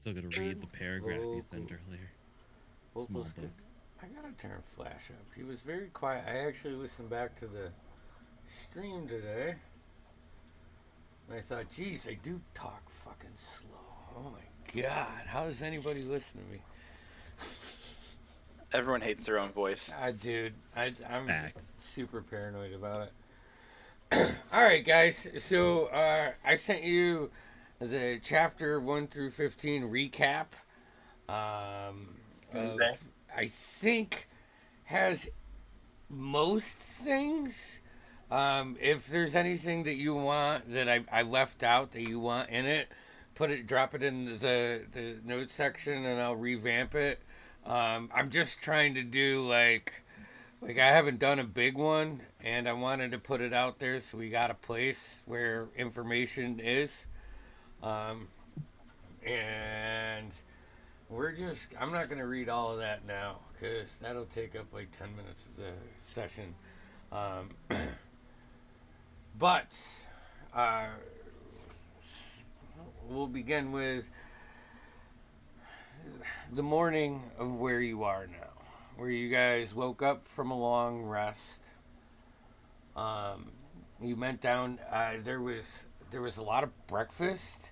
Still gotta read the paragraph you sent earlier. Small Vocals good. book. I gotta turn Flash up. He was very quiet. I actually listened back to the stream today, and I thought, geez, I do talk fucking slow. Oh my god, how does anybody listen to me? Everyone hates their own voice. Dude, I'm Facts. super paranoid about it. All right, guys. So I sent you the chapter 1 through 15 recap. Of, Okay. I think has most things. If there's anything that you want that I left out that you want in it, drop it in the notes section, and I'll revamp it. I'm just trying to do like I haven't done a big one, and I wanted to put it out there so we got a place where information is. Um, and I'm not going to read all of that now because that'll take up like 10 minutes of the session. Um, but uh, we'll begin with the morning of where you are now, where you guys woke up from a long rest. Um, you went down. There was a lot of breakfast.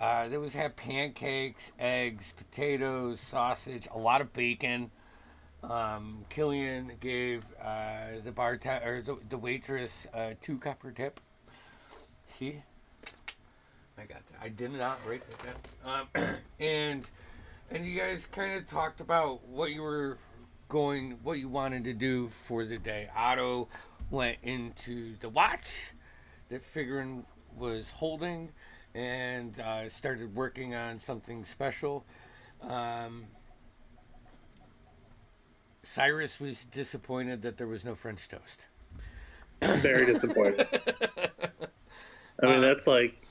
There was had pancakes, eggs, potatoes, sausage, a lot of bacon. Killian gave the the waitress a 2 copper tip. See, I got that. I did not write that down. And you guys kind of talked about what you wanted to do for the day. Otto went into the watch that Figurin was holding and started working on something special. Um, Cyrus was disappointed that there was no French toast. Very disappointed. I mean, that's like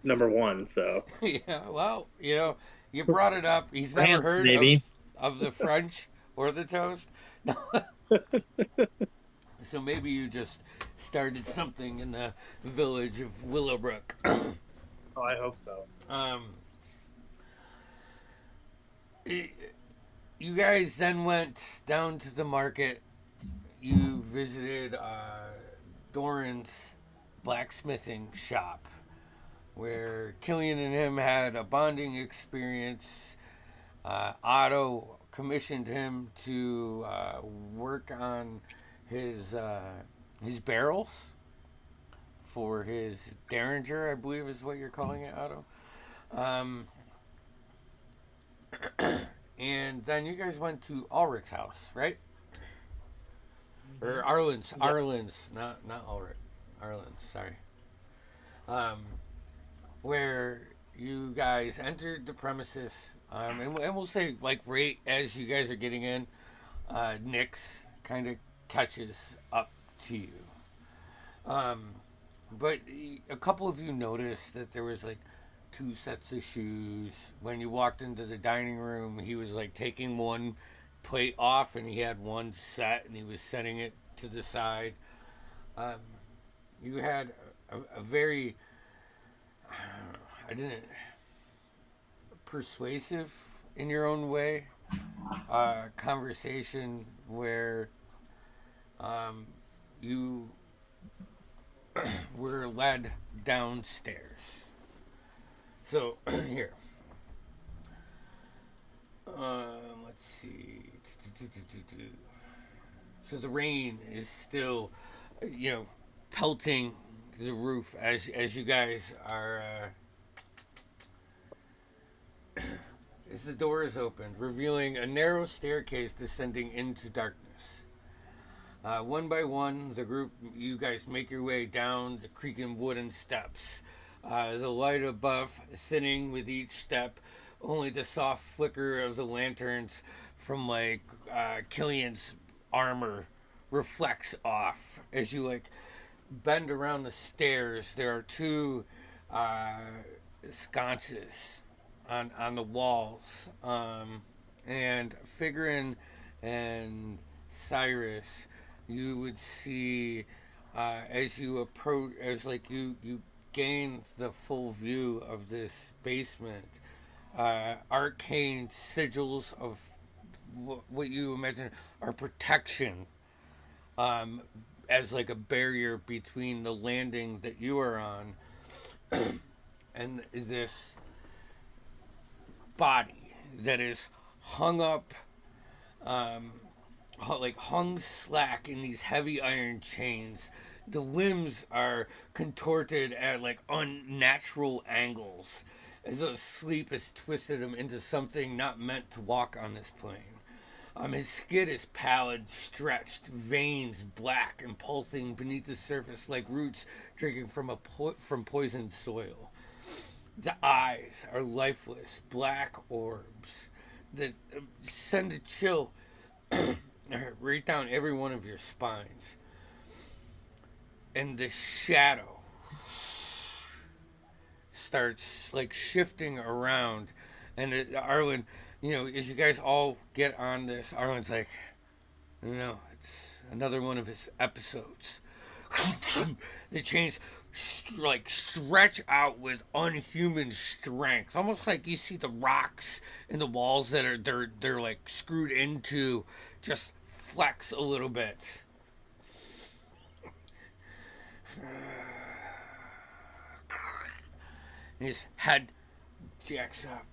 number one. So Yeah, well, you brought it up. He's never France, heard maybe. of the French or the toast. No. So maybe you just started something in the village of Willowbrook. oh, I hope so. um, you guys then went down to the market. You visited Doran's blacksmithing shop, where Killian and him had a bonding experience. Otto commissioned him to work on his barrels for his Derringer, I believe is what you're calling it, Otto. Um, and then you guys went to Ulrich's house, right? Or Arlen's, not Ulrich, Arlen's. Sorry. Where you guys entered the premises, and we'll say like right as you guys are getting in, Nyx kind of catches up to you. Um, but a couple of you noticed that there was like 2 sets of shoes. When you walked into the dining room, he was like taking one plate off, and he had one set, and he was setting it to the side. Um, you had a very, I didn't, persuasive in your own way, conversation where you were led downstairs. So here, let's see. So the rain is still, pelting the roof as you guys are. As the door is opened, revealing a narrow staircase descending into darkness. One by one, you guys make your way down the creaking wooden steps. The light above sitting with each step, only the soft flicker of the lanterns from Killian's armor reflects off as you bend around the stairs. There are 2 sconces on the walls, and Figurin and Cyrus, you would see as you approach, as you gain the full view of this basement. arcane sigils of what you imagine are protection, as like a barrier between the landing that you are on and this body that is hung up, like hung slack in these heavy iron chains. The limbs are contorted at like unnatural angles, as though sleep has twisted him into something not meant to walk on this plane. His skin is pallid, stretched, veins black and pulsing beneath the surface like roots drinking from from poisoned soil. The eyes are lifeless, black orbs that send a chill right down every one of your spines. And the shadow starts like shifting around, and Arlen, as you guys all get on this, Arlen's like, it's another one of his episodes. The chains like stretch out with unhuman strength, almost like you see the rocks in the walls that are they're like screwed into just flex a little bit. And his head jacks up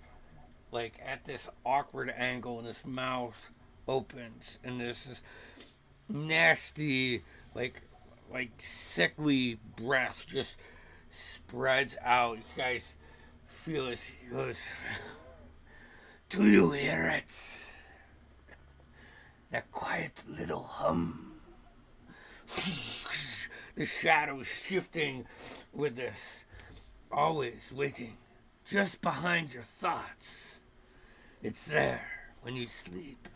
like at this awkward angle, and his mouth opens, and this nasty like sickly breath just spreads out. You guys feel as he goes, "Do you hear it? That quiet little hum." The shadows shifting with this, always waiting just behind your thoughts. It's there when you sleep.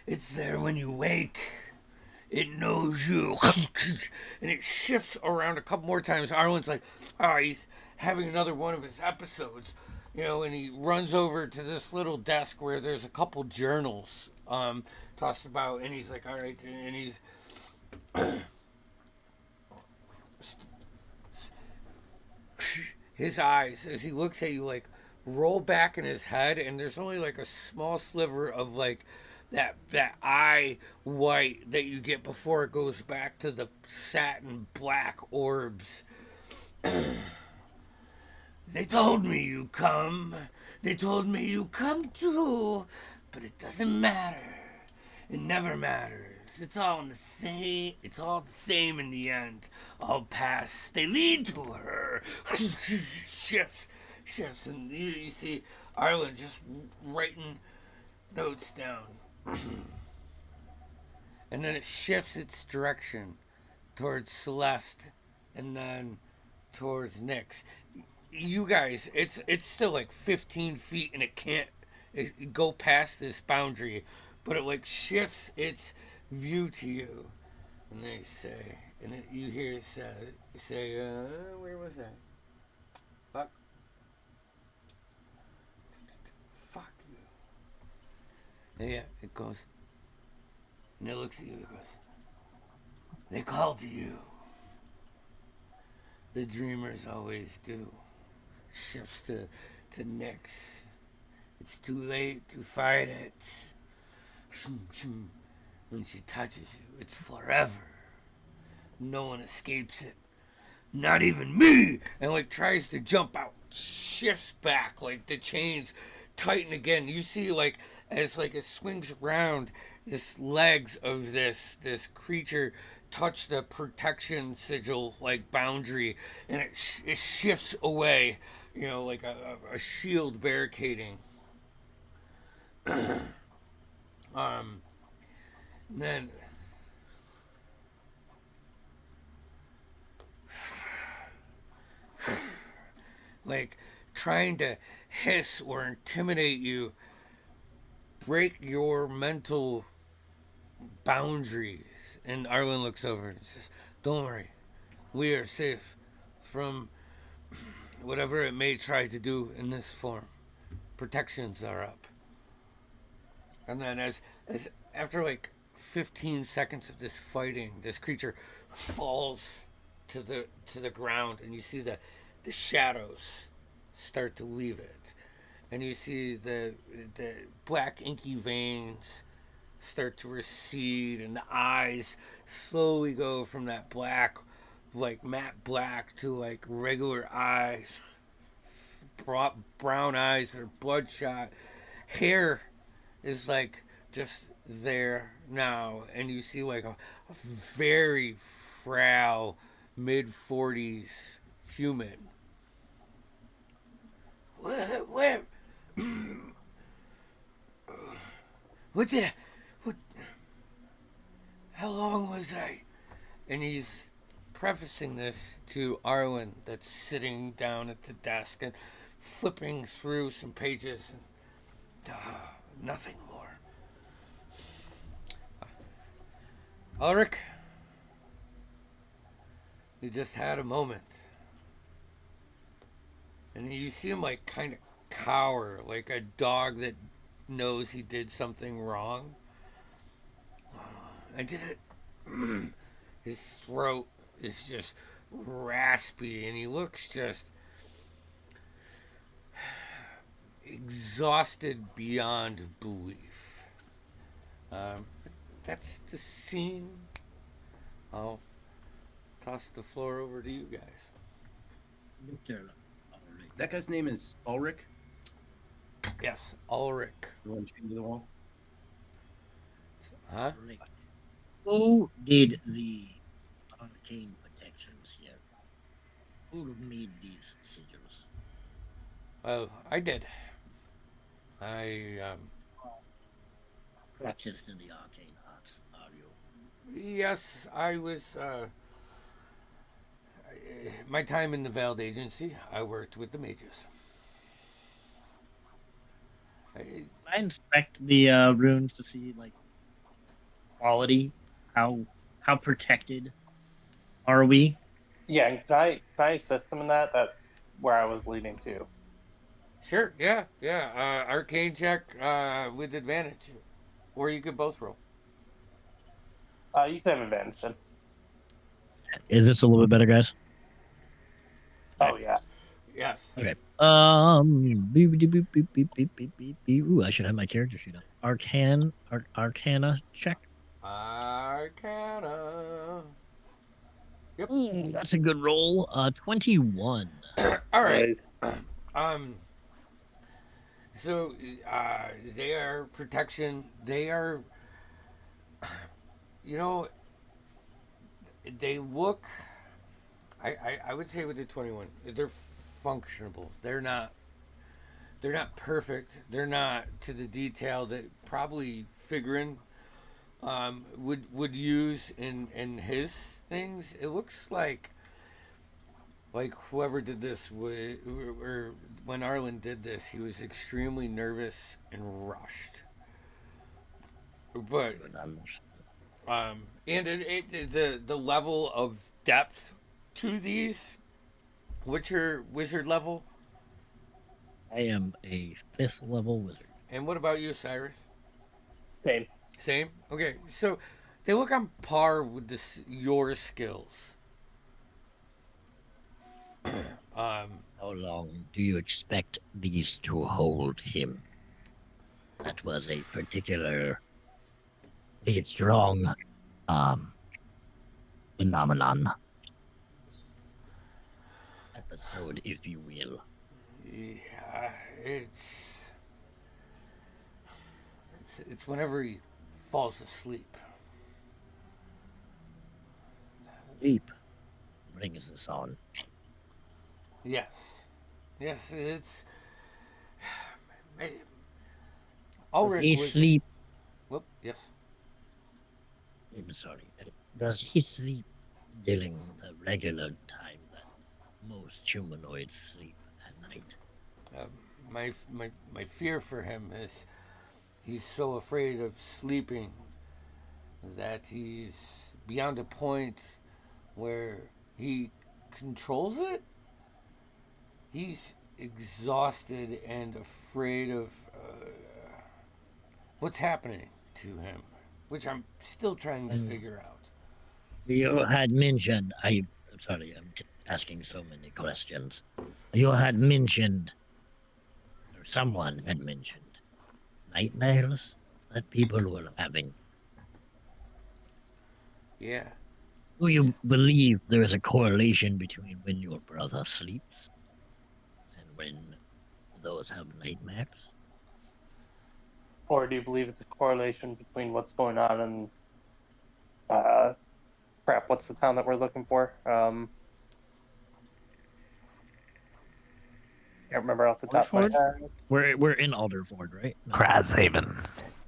It's there when you wake. It knows you. And it shifts around a couple more times. Arlen's like, he's having another one of his episodes. And he runs over to this little desk where there's a couple journals tossed about. And he's like, all right. And he's... his eyes, as he looks at you, like, roll back in his head. And there's only, like, a small sliver of, like, that eye white that you get before it goes back to the satin black orbs. They told me you come. They told me you come too. But it doesn't matter. It never matters. It's all the same. It's all the same in the end. All paths, they lead to her. Shifts. And you see Arlen just writing notes down. And then it shifts its direction towards Celeste and then towards Nyx. You guys, it's still like 15 feet and it can't go past this boundary, but it like shifts its view to you. And they say, and you hear it say, where was that? Fuck you. Yeah, it goes. And it looks at you, it goes, they call to you. The dreamers always do. Shifts to Nyx. It's too late to fight it. When she touches you, it's forever. No one escapes it. Not even me! And like tries to jump out. Shifts back, like the chains tighten again. You see, like as like it swings around, this legs of this creature touch the protection sigil like boundary, and it shifts away. Like a shield barricading. Then like trying to hiss or intimidate you, break your mental boundaries. And Arlen looks over and says, don't worry, we are safe from whatever it may try to do in this form. Protections are up. And then as after like 15 seconds of this fighting, this creature falls to the ground, and you see the shadows start to leave it, and you see the black inky veins start to recede, and the eyes slowly go from that black, like matte black, to like regular eyes, brown eyes that are bloodshot. Hair is like just there now, and you see like a very frail mid-40s human. Where? What did I, what? How long was I? And he's prefacing this to Arwen, that's sitting down at the desk and flipping through some pages. And, nothing more. Ulrich, you just had a moment. And you see him like kind of cower, like a dog that knows he did something wrong. I did it. His throat is just raspy, and he looks just exhausted beyond belief. That's the scene. I'll toss the floor over to you guys. That guy's name is Ulrich. Yes, Ulrich. The one chained to the wall. Huh? Who did the arcane protections here? Who made these sigils? Oh, I did. I Practiced in the arcane arts, are you? yes, I was. My time in the Veiled Agency, I worked with the mages. I inspect the runes to see like quality. How protected are we? Yeah, and can I assist him in that? That's where I was leading to. Sure, yeah. Arcane check with advantage, or you could both roll. You can have advantage then. Is this a little bit better, guys? Oh yeah. Yes. Okay. Ooh, I should have my character sheet up. Arcana check. Arcana. Yep. That's a good roll. 21. All right. Nice. So they are protection. They are, you know, they look. I would say with the 21, they're functionable. They're not perfect. They're not to the detail that probably Figrin would use in his things. It looks like whoever did this or when Arlen did this, he was extremely nervous and rushed. But and the level of depth to these. What's your wizard level? I am a 5th level wizard. And what about you, Cyrus? Same. Same? Okay, so they look on par with your skills. How long do you expect these to hold him? That was a particularly strong phenomenon. Episode, if you will. Yeah, it's whenever he falls asleep. Sleep brings us on. Yes, it's. Does Ulrich he was, sleep? Whoop, yes. I'm sorry. Does he sleep during the regular time that most humanoids sleep at night? My fear for him is he's so afraid of sleeping that he's beyond a point where he controls it. He's exhausted and afraid of what's happening to him, which I'm still trying to figure out. You had mentioned, I'm sorry, I'm asking so many questions. You had mentioned someone had mentioned nightmares that people were having. Yeah. Do you believe there is a correlation between when your brother sleeps and when those have nightmares? Or do you believe it's a correlation between what's going on and uh, crap? What's the town that we're looking for? Can't remember off the top of my Alderford? head. We're in Alderford, right? No, Crashaven.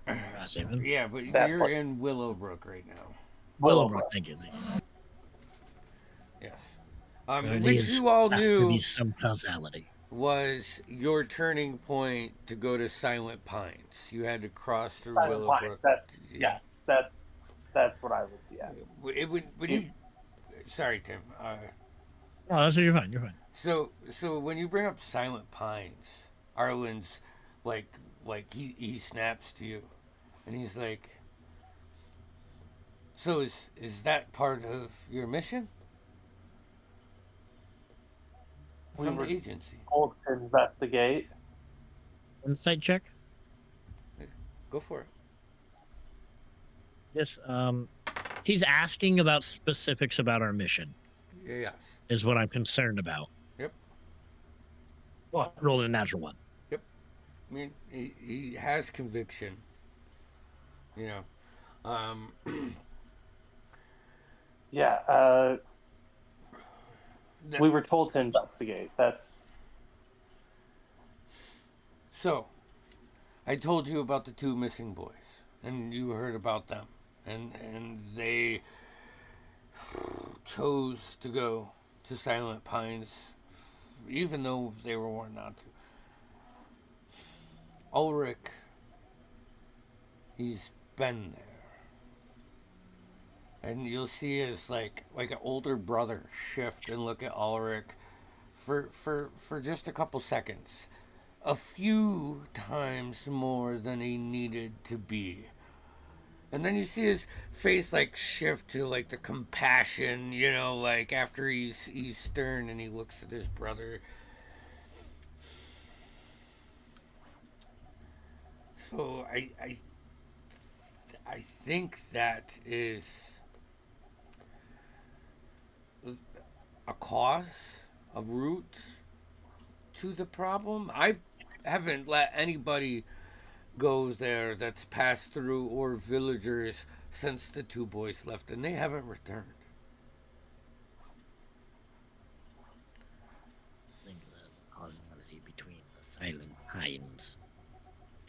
Grasshaven. Yeah, but That you're place. in Willowbrook right now. Willowbrook, thank you. Yes. There Which is, you all has to be knew some causality. was your turning point to go to Silent Pines. You had to cross through Silent Pines, Willowbrook. that's Yeah. yes, that's what I was. Yeah. It would when you. Sorry, Tim. Oh, so you're fine. You're fine. So when you bring up Silent Pines, Arlen's like he snaps to you, and he's like, "So is that part of your mission We from were the agency?" told to investigate. Insight check. Go for it. Yes. He's asking about specifics about our mission. Yes. Is what I'm concerned about. Yep. Well, rolled a natural one. Yep. I mean, he has conviction. You know. Yeah. that- We were told to investigate. That's So, I told you about the two missing boys, and you heard about them, and they chose to go to Silent Pines, even though they were warned not to. Ulrich, he's been there, and you'll see his like an older brother shift and look at Ulrich for just a couple seconds. A few times more than he needed to be. And then you see his face like shift to like the compassion, like after he's stern and he looks at his brother. So I think that is a cause, a root to the problem. I haven't let anybody go there that's passed through or villagers since the two boys left, and they haven't returned. I think there's a causality between the Silent Pines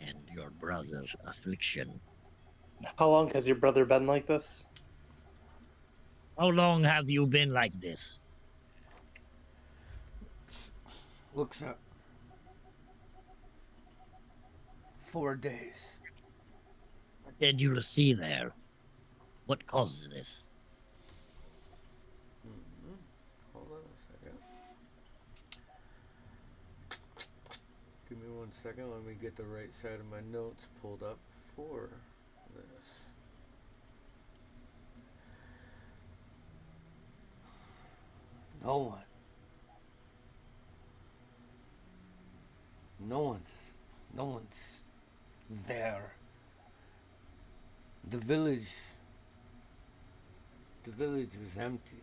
and your brother's affliction. how long has your brother been like this? How long have you been like this? Looks up. 4 days. What did you see there? What caused this? Hold on a second. Give me 1 second. Let me get the right side of my notes pulled up for this. No one. No one's there. The village was empty.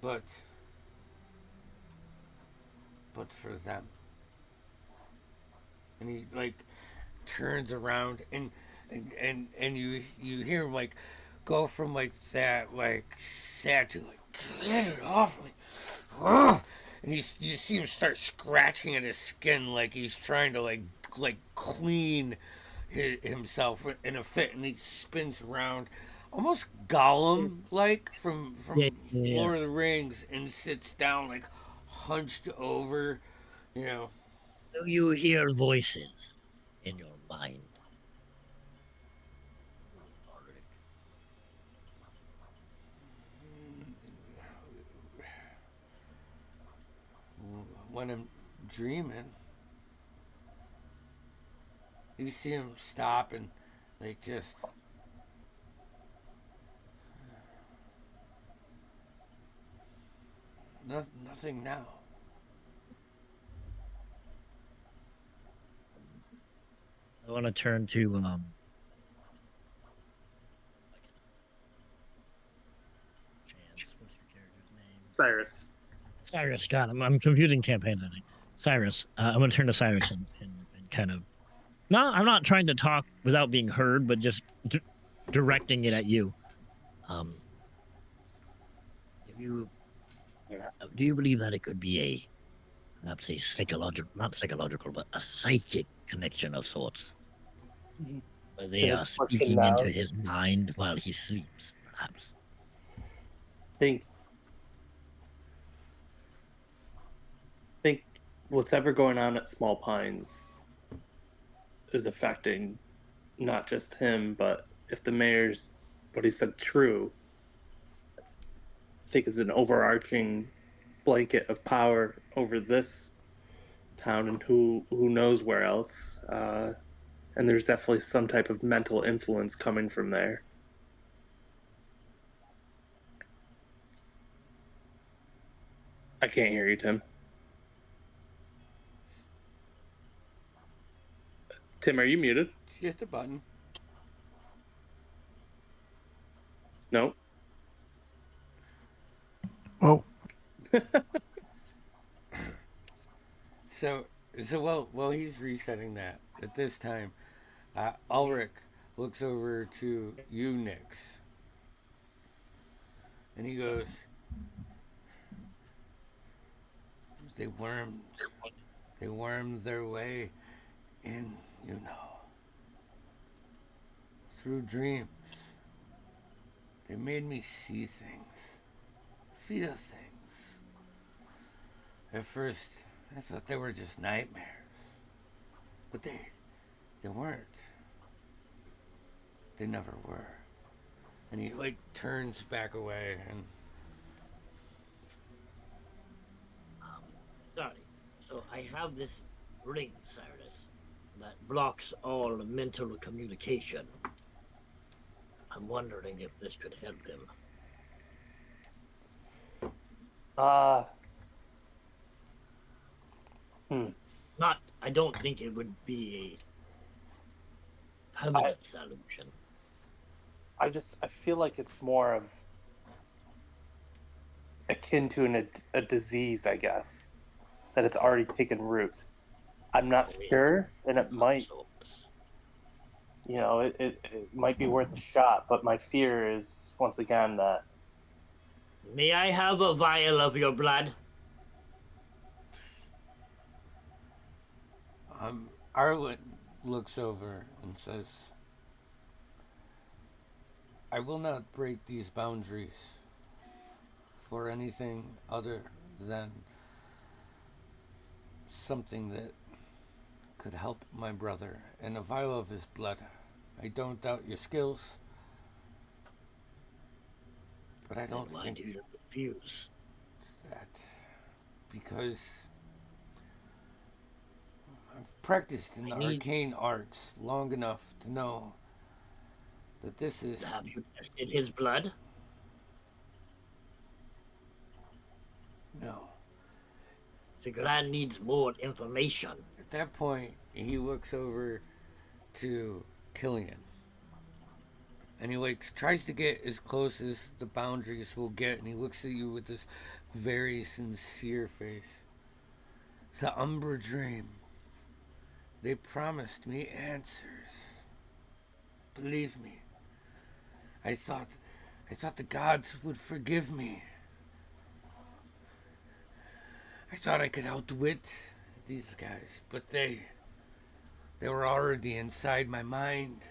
But for them. And he like turns around and you hear him like go from like that like sad to like get it off me. And you see him start scratching at his skin like he's trying to like clean himself in a fit, and he spins around almost Gollum like from Yeah. Lord of the Rings and sits down like hunched over, Do you hear voices in your mind? Ulrich? When I'm dreaming. You see him stop and like just nothing now. I want to turn to Chance. What's your character's name? Cyrus. Cyrus. God, I'm computing campaign tonight. Cyrus. I'm going to turn to Cyrus and kind of. No, I'm not trying to talk without being heard, but just directing it at you. If you do you believe that it could be a perhaps a psychological, not psychological, but a psychic connection of sorts? Where they To this are question speaking now, into his mind while he sleeps, perhaps. think what's ever going on at Small Pines is affecting not just him, but if the mayor's what he said true, I think is an overarching blanket of power over this town and who knows where else. And there's definitely some type of mental influence coming from there. I can't hear you, Tim. Tim, are you muted? Hit the button. No. Oh, So while he's resetting that, at this time, Ulrich looks over to you, Nix, and he goes, They wormed their way in, through dreams. They made me see things, feel things. At first, I thought they were just nightmares, but they weren't. They never were. And he turns back away and. Sorry. So I have this ring, Cyrus, that blocks all mental communication. I'm wondering if this could help him. I don't think it would be a permanent solution. I feel like it's more of akin to a disease, I guess, that it's already taken root. I'm not sure, and it might, it might be worth a shot, but my fear is, once again, that... May I have a vial of your blood? Arlen looks over and says, I will not break these boundaries for anything other than something that could help my brother and a vial of his blood. I don't doubt your skills, but I don't think you refuse that, because I've practiced in the arcane arts long enough to know that this is... Have you tested his blood? No. Tigran needs more information. At that point, he looks over to Killian. And he tries to get as close as the boundaries will get, and he looks at you with this very sincere face. The Umbra Dream. They promised me answers. Believe me. I thought the gods would forgive me. I thought I could outwit these guys, but they were already inside my mind.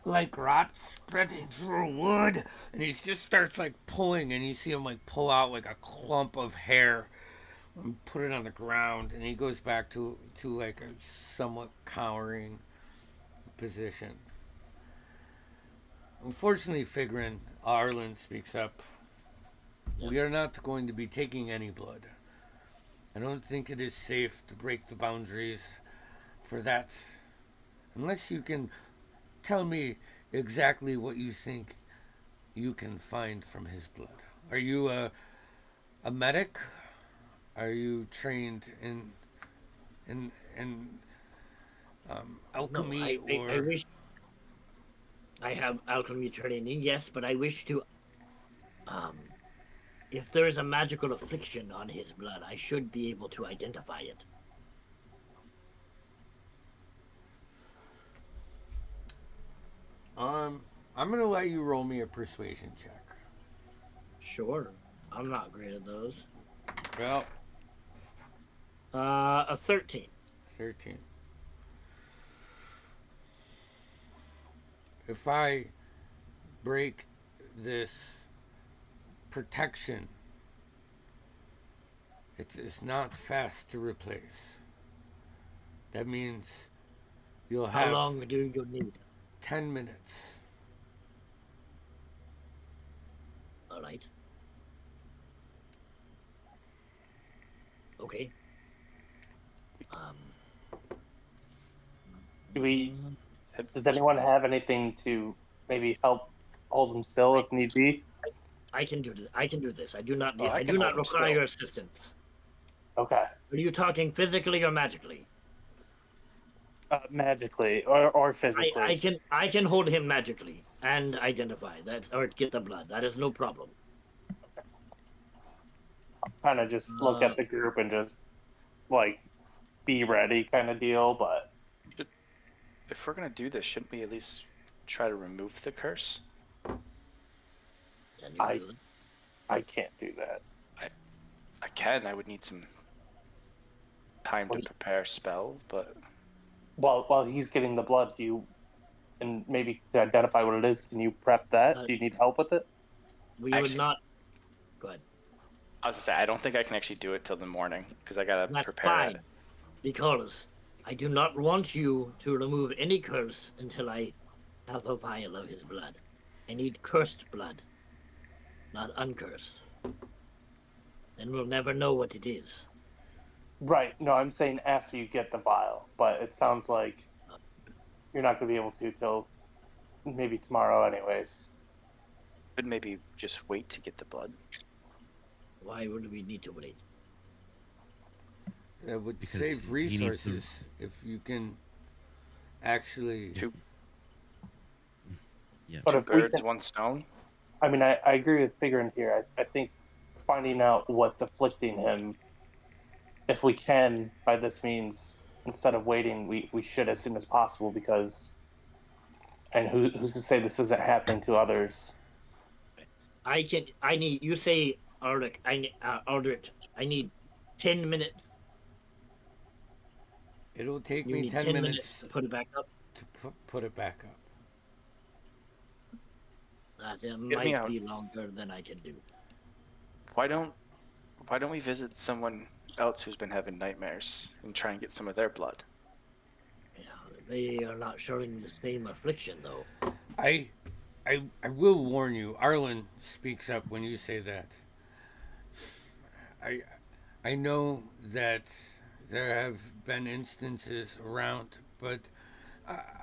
Like rot spreading through wood. And he just starts pulling, and you see him pull out a clump of hair and put it on the ground, and he goes back to a somewhat cowering position. Unfortunately, Figrin, Arlen speaks up. We are not going to be taking any blood. I don't think it is safe to break the boundaries for that, unless you can tell me exactly what you think you can find from his blood. Are you a medic? Are you trained in in No, alchemy I wish I have alchemy training, yes, but I wish to. Um, if there is a magical affliction on his blood, I should be able to identify it. I'm gonna let you roll me a persuasion check. Sure, I'm not great at those. Well, A 13. 13. If I break this protection, it's not fast to replace. That means you'll have How long do you need? 10 minutes. All right. Okay. Does anyone have anything to maybe help hold him still if need be? I can do this. I can do this. I do not need. I I can do hold not him require still. your assistance. Okay. Are you talking physically or magically? Magically or physically. I can hold him magically and identify that or get the blood. That is no problem. Kind of just look at the group and just like be ready kind of deal, but If we're gonna do this, shouldn't we at least try to remove the curse? Can you do it? I can't do that. I can. I would need some time to prepare a spell, but While he's getting the blood, do you, and maybe to identify what it is, can you prep that? Do you need help with it? We would not. Go ahead. I was gonna say I don't think I can actually do it till the morning because I gotta That's prepare fine, it. because I do not want you to remove any curse until I have a vial of his blood. I need cursed blood, not uncursed. Then we'll never know what it is. Right. No, I'm saying after you get the vial, but it sounds like you're not going to be able to till maybe tomorrow, anyways. Could maybe just wait to get the blood. Why would we need to wait? It would Because save he needs to- resources if you can actually. Two But if we birds, can, one stone. I mean, I agree with figuring here. I think finding out what's afflicting him, if we can, by this means, instead of waiting, we should as soon as possible because. And who's to say this isn't happening to others? I need. You say, Aldrich. Aldrich. I need 10 minutes. It'll take You me need 10 minutes to put it back up. to put it back up. That me might out. be longer than I can do. Why don't we visit someone else who's been having nightmares and try and get some of their blood? Yeah, they are not showing the same affliction, though. I will warn you. Arlen speaks up when you say that. I know that there have been instances around, but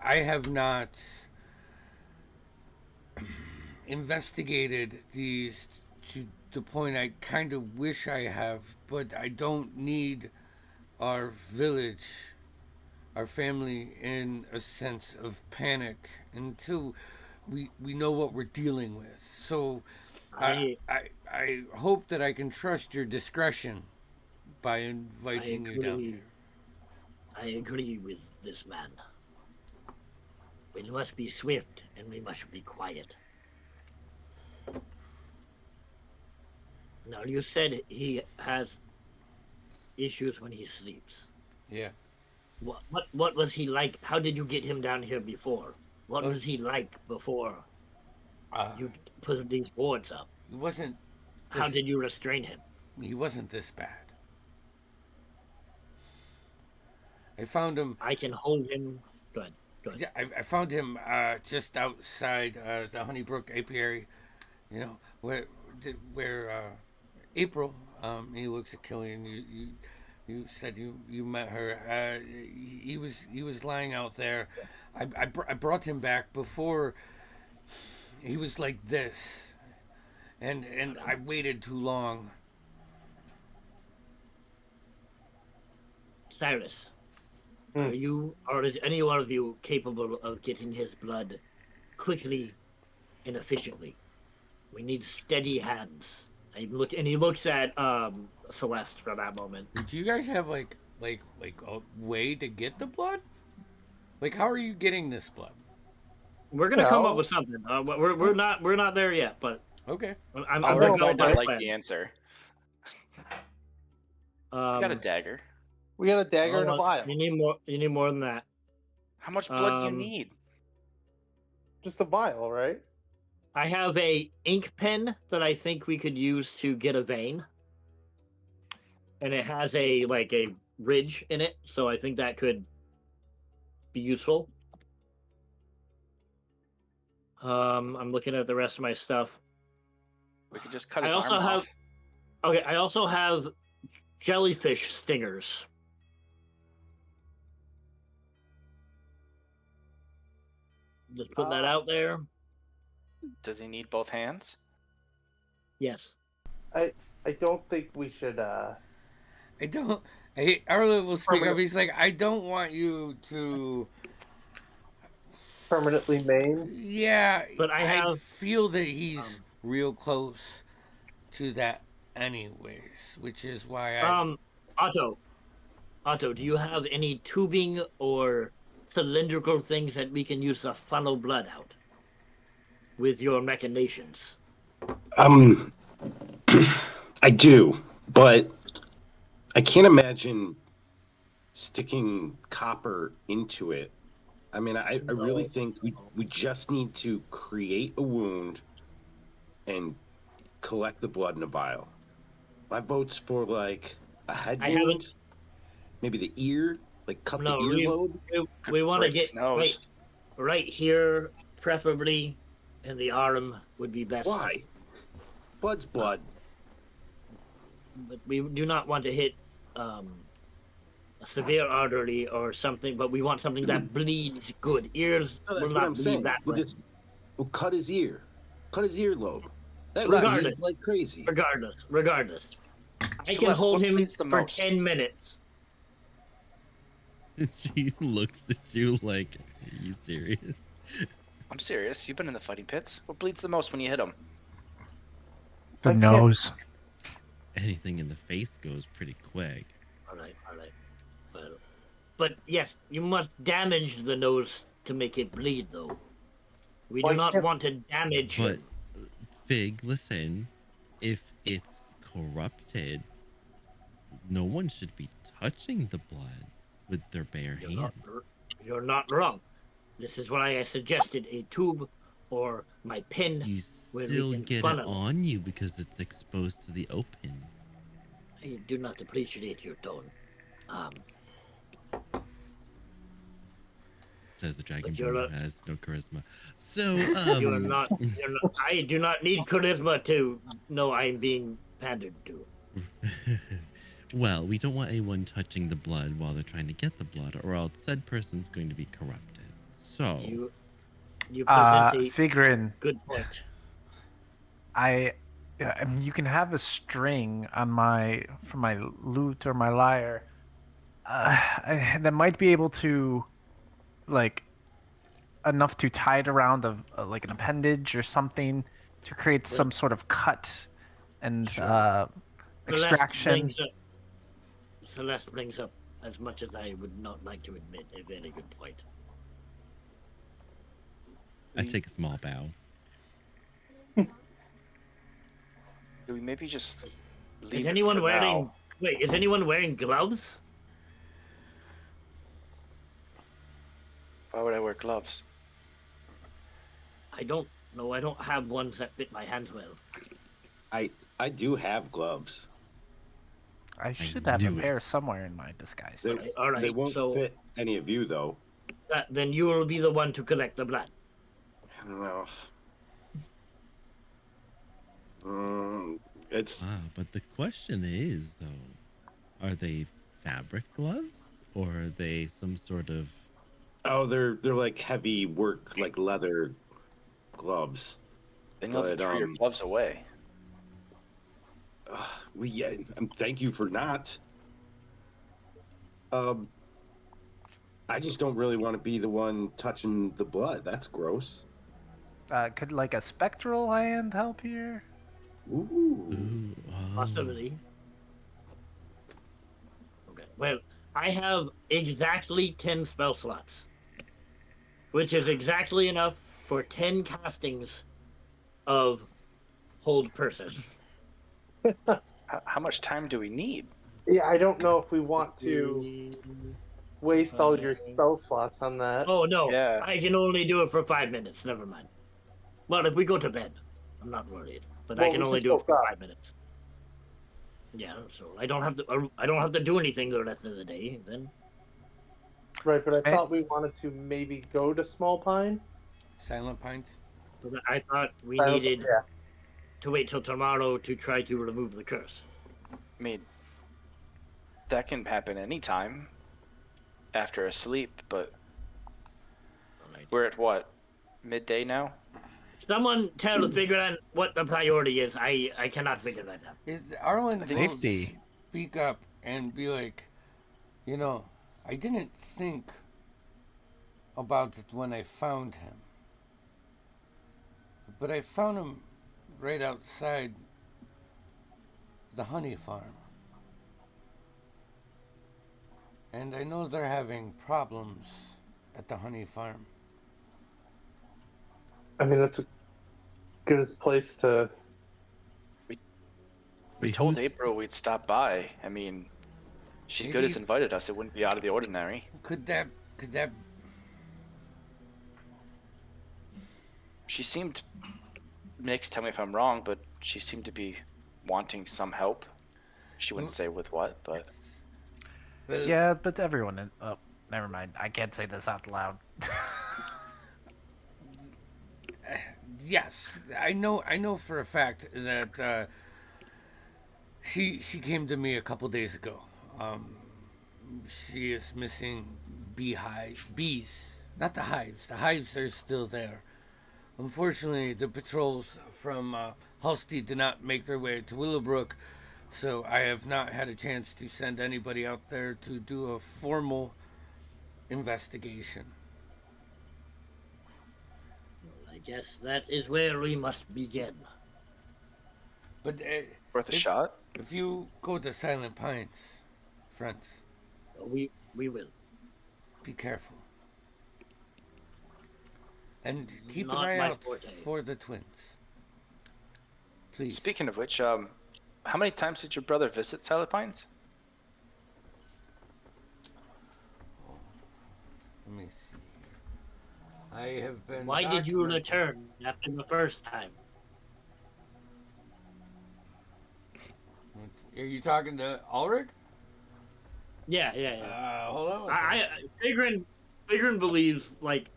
I have not investigated these to the point I kind of wish I have, but I don't need our village, our family, in a sense of panic until we know what we're dealing with. So I hope that I can trust your discretion by inviting you down here. I agree with this man. We must be swift and we must be quiet. Now, you said he has issues when he sleeps. Yeah. What was he like? How did you get him down here before? What was he like before you put these boards up? He wasn't. How did you restrain him? He wasn't this bad. I found him. I can hold him. Go ahead. Yeah, I found him just outside the Honeybrook apiary. You know where April. He looks at Killian. You said you met her. He was lying out there. I brought him back before he was like this, and I waited too long. Cyrus, Are you, or is any one of you capable of getting his blood quickly and efficiently? We need steady hands. And he looks at Celeste for that moment. Do you guys have like a way to get the blood? Like, how are you getting this blood? We're gonna come No. up with something. We're not there yet, but Okay. I'm I gonna already go might not by like plan. the answer. I got a dagger. We got a dagger and a well, vial. You need more. You need more than that. How much blood do you need? Just a vial, right? I have a ink pen that I think we could use to get a vein, and it has a ridge in it, so I think that could be useful. I'm looking at the rest of my stuff. We could just cut I his also arm have- off. Okay, I also have jellyfish stingers. Just putting that out there. Does he need both hands? Yes. I don't think we should. I don't. Arlo will speak up. He's like, I don't want you to. Permanently maim. Yeah, But I feel that he's real close to that, anyways, which is why I. Otto, do you have any tubing or cylindrical things that we can use to funnel blood out with your machinations? I do, but I can't imagine sticking copper into it. I mean, I really think we just need to create a wound and collect the blood in a vial. My vote's for like a head wound, maybe the ear, like cut the earlobe. We want to break his get nose. right here, preferably, and the arm would be best. Why? Blood's blood. But we do not want to hit a severe artery or something, but we want something that bleeds good. Ears No, that's will what not I'm bleed saying. that way. We'll cut his ear. Cut his earlobe. That Regardless. bleeds like crazy. Regardless. I can Celeste, hold what him bleeds the for most? 10 minutes. She looks at you like, are you serious? I'm serious. You've been in the fighting pits. What bleeds the most when you hit him? The nose. Anything in the face goes pretty quick. All right. But yes, you must damage the nose to make it bleed, though. We do not want to damage But, him. Fig, listen, if it's corrupted, no one should be touching the blood with their bare hands. You're not wrong. This is why I suggested a tube or my pen. You where we still can get it funnel. on you because it's exposed to the open. I do not appreciate your tone. Says the dragon you're who not- has no charisma. So, You're not. I do not need charisma to know I'm being pandered to. well, we don't want anyone touching the blood while they're trying to get the blood, or else said person's going to be corrupted. So, You present a Figrin, good point. I mean, you can have a string on for my lute or my lyre. That might be able to, like, enough to tie it around like an appendage or something to create some sort of cut and extraction. Celeste brings up, as much as I would not like to admit, a very good point. I take a small bow. Do we maybe just leave Is it anyone for wearing? now? Wait, is anyone wearing gloves? Why would I wear gloves? I don't know. I don't have ones that fit my hands well. I do have gloves. I should have a knew pair it. somewhere in my disguise. They, All right, they won't so- fit any of you, though. Then you will be the one to collect the blood. I don't know. It's But the question is, though, are they fabric gloves or are they some sort of? they're like heavy work, like leather gloves. Then you'll have to But, throw your gloves away. Thank you for not. I just don't really want to be the one touching the blood. That's gross. Could like a spectral hand help here? Ooh. Ooh, Possibility. Okay. Well, I have exactly 10 spell slots, which is exactly enough for 10 castings of Hold Person. How much time do we need? Yeah, I don't know if we want to waste all your spell slots on that. Oh, no. Yeah. I can only do it for 5 minutes. Never mind. Well, if we go to bed, I'm not worried. But I Well, can we only just do it woke for up. 5 minutes. Yeah, so I don't have to do anything the rest of the day then. Right, but I Eh. thought we wanted to maybe go to Small Pine. Silent Pines. But I thought we Silent- needed yeah. to wait till tomorrow to try to remove the curse. I mean, that can happen anytime after a sleep, but we're at what? Midday now? Someone tell to figure out what the priority is. I cannot figure that out. Arlen will Safety. speak up and be like, you know, I didn't think about it when I found him. But I found him right outside the honey farm. And I know they're having problems at the honey farm. I mean, that's a good place to. We Wait, told who's- April we'd stop by. I mean, she's good as Maybe- invited us. It wouldn't be out of the ordinary. Could that She seemed, Nix, tell me if I'm wrong, but she seemed to be wanting some help. She wouldn't say with what, but well, Yeah, but everyone. Oh, never mind. I can't say this out loud. yes, I know for a fact that she came to me a couple days ago. She is missing bees, not the hives. The hives are still there. Unfortunately, the patrols from Halstead did not make their way to Willowbrook, so I have not had a chance to send anybody out there to do a formal investigation. I guess that is where we must begin. But worth a if, shot. if you go to Silent Pines, friends, We will. be careful. And keep Not an eye my out forte. for the twins. Please. Speaking of which, how many times did your brother visit Silent Pines? Let me see. I have been. Why did you documenting- return after the first time? Are you talking to Ulrich? Yeah. Hold on. a second. Figrin believes like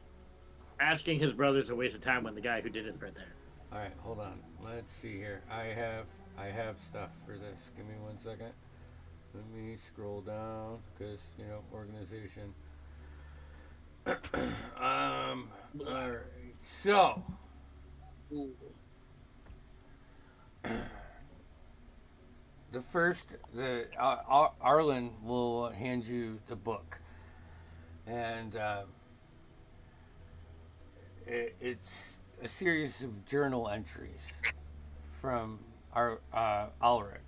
asking his brother's a waste of time when the guy who did it right there. All right, hold on. Let's see here. I have stuff for this. Give me 1 second. Let me scroll down because organization. All right. So Arlen will hand you the book, and it's a series of journal entries from our Ulrich.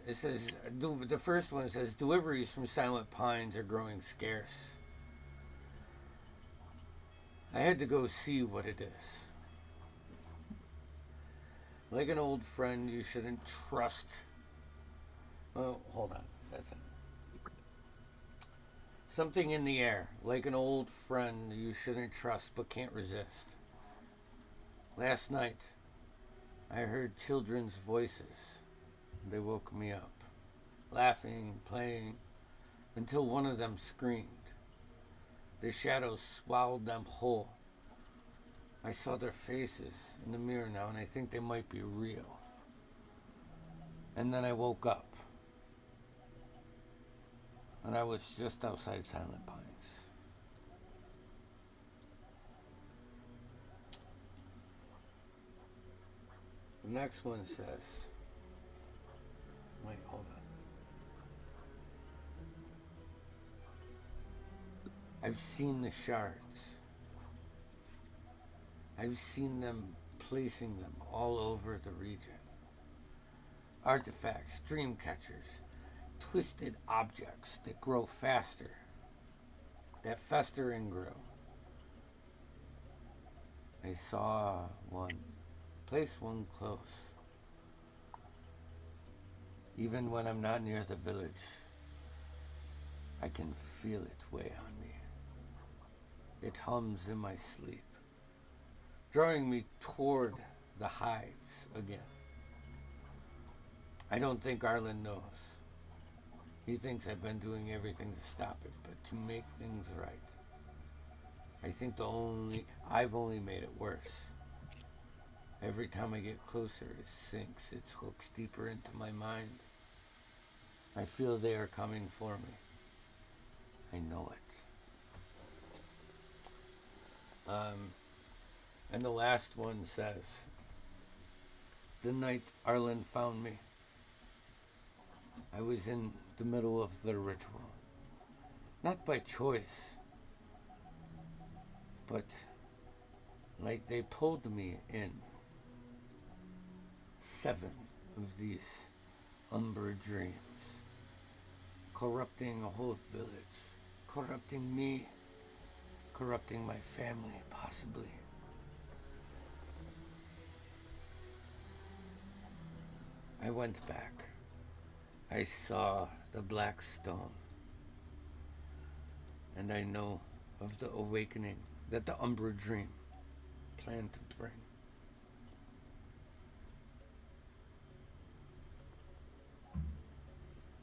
It says the first one says deliveries from Silent Pines are growing scarce. I had to go see what it is. Like an old friend, you shouldn't trust. Oh, hold on. That's it. Something in the air. Like an old friend, you shouldn't trust but can't resist. Last night, I heard children's voices. They woke me up, laughing, playing, until one of them screamed. The shadows swallowed them whole. I saw their faces in the mirror now, and I think they might be real. And then I woke up, and I was just outside Silent Pines. The next one says, wait, hold on. I've seen the shards. I've seen them placing them all over the region. Artifacts, dream catchers, twisted objects that grow faster, that fester and grow. I saw one, place one close. Even when I'm not near the village, I can feel it weigh on me. It hums in my sleep, drawing me toward the hives again. I don't think Arlen knows. He thinks I've been doing everything to stop it, but to make things right. I think I've only made it worse. Every time I get closer, it sinks its hooks deeper into my mind. I feel they are coming for me. I know it. And the last one says, the night Arlen found me, I was in the middle of the ritual. Not by choice, but like they pulled me in. 7 of these umber dreams, corrupting a whole village, corrupting me, corrupting my family, possibly. I went back. I saw the black stone. And I know of the awakening that the Umbra Dream planned to bring.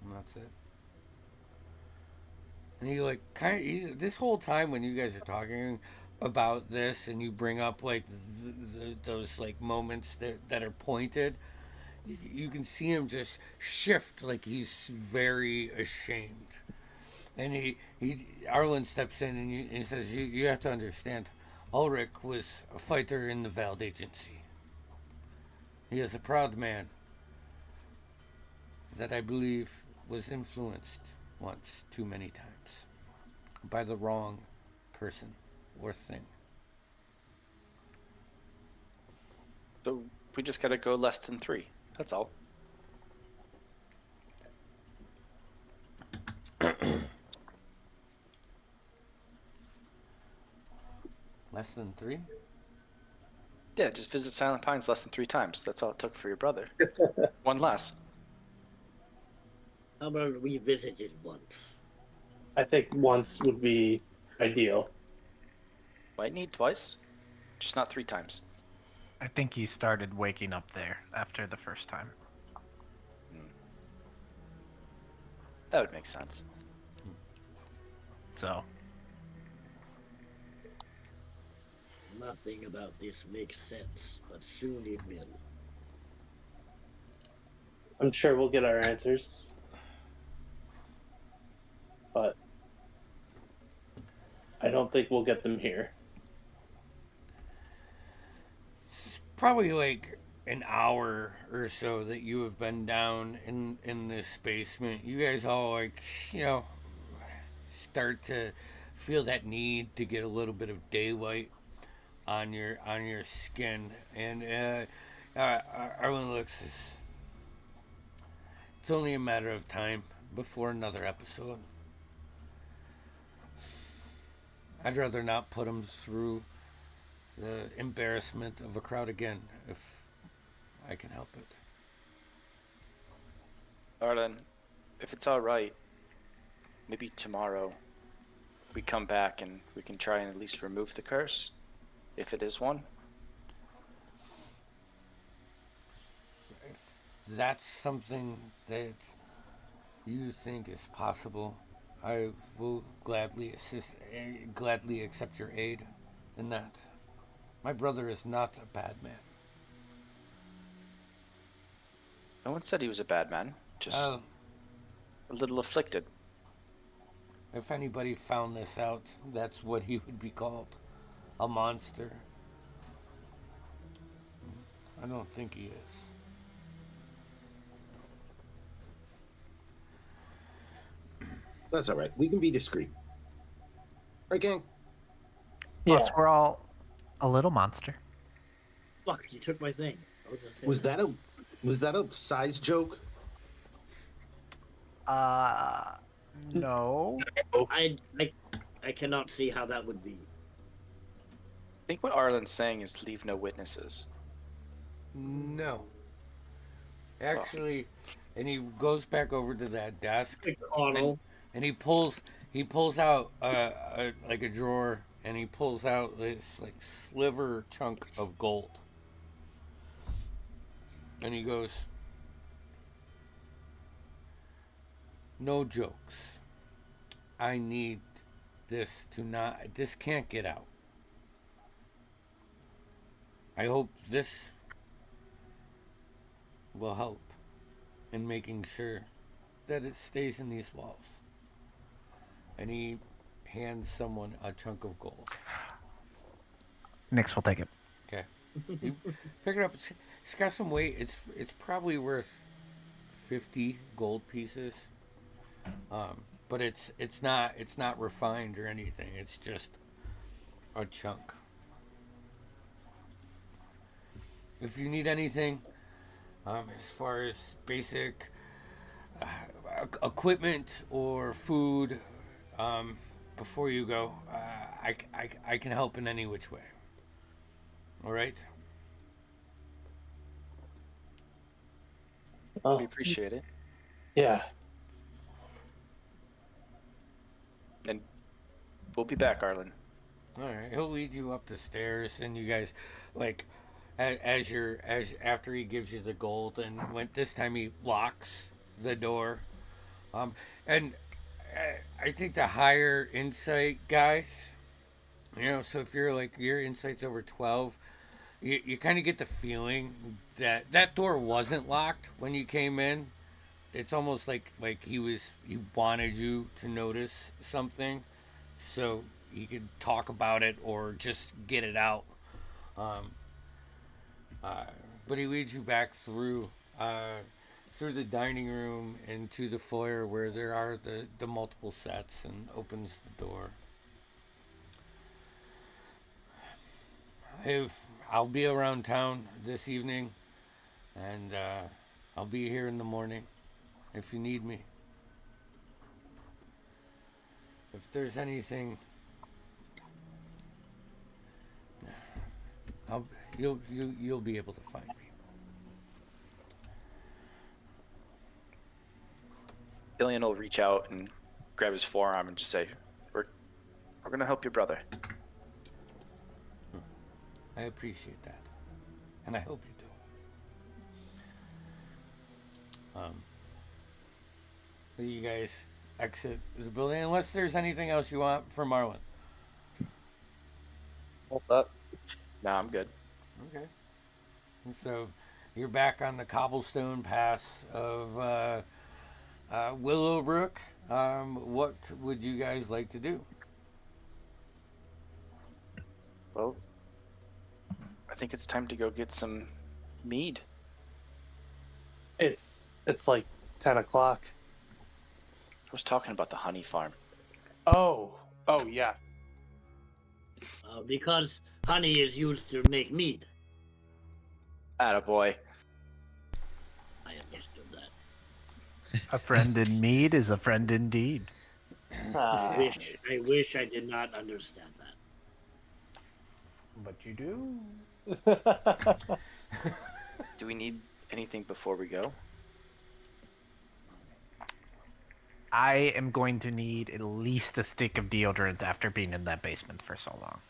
And that's it. And he like this whole time when you guys are talking about this and you bring up like those like moments that are pointed, you can see him just shift like he's very ashamed. And Arlen steps in and he says, you have to understand, Ulrich was a fighter in the Veld Agency. He is a proud man that I believe was influenced once too many times by the wrong person or thing. So we just gotta go less than 3. That's all. Less than 3? Yeah, just visit Silent Pines less than 3 times. That's all it took for your brother. 1 less. How about we visited once? I think once would be ideal. Might need twice, just not 3 times. I think he started waking up there after the first time. That would make sense. So, Nothing about this makes sense, but soon it will. I'm sure we'll get our answers. But I don't think we'll get them here. It's probably like an hour or so that you have been down in this basement. You guys all like, start to feel that need to get a little bit of daylight on your skin, and Arlen looks. It's only a matter of time before another episode. I'd rather not put him through the embarrassment of a crowd again if I can help it. Arlen, if it's all right, maybe tomorrow we come back and we can try and at least remove the curse, if it is one. If that's something that you think is possible, I will gladly accept your aid in that. My brother is not a bad man. No one said he was a bad man, just a little afflicted. If anybody found this out, that's what he would be called. A monster. I don't think he is. That's all right. We can be discreet. Right, gang? Plus, we're all a little monster. Fuck, you took my thing. I was gonna say Was that a size joke? No. I cannot see how that would be. I think what Arlen's saying is leave no witnesses. No. Actually, and he goes back over to that desk, and he pulls out like a drawer, and he pulls out this like sliver chunk of gold, and he goes, "No jokes. I need this to not. This can't get out. I hope this will help in making sure that it stays in these walls." And he hands someone a chunk of gold. Nix will take it. Okay. You pick it up. It's got some weight. It's probably worth 50 gold pieces. But it's not refined or anything. It's just a chunk. If you need anything, as far as basic equipment or food, before you go, I can help in any which way. All right? Oh, We appreciate it. yeah. And we'll be back, Arlen. All right. He'll lead you up the stairs, and you guys, like, after he gives you the gold, and this time he locks the door. And I think the higher insight guys, so if your insight's over 12, you kind of get the feeling that door wasn't locked when you came in. It's almost like he wanted you to notice something, so he could talk about it or just get it out. But he leads you back through the dining room and to the foyer where there are the multiple sets, and opens the door. I'll be around town this evening, and I'll be here in the morning if you need me. If there's anything, you'll be able to find me. Killian will reach out and grab his forearm and just say, "We're gonna help your brother." I appreciate that, and I hope you do. You guys exit the building unless there's anything else you want from Marlon. Hold up. Nah, I'm good. Okay. And so you're back on the cobblestone pass of Willowbrook. What would you guys like to do? Well, I think it's time to go get some mead. It's like 10 o'clock. I was talking about the honey farm. Oh, yes. Because honey is used to make mead. Attaboy. I understood that. A friend in need is a friend indeed. I wish I did not understand that. But you do. Do we need anything before we go? I am going to need at least a stick of deodorant after being in that basement for so long.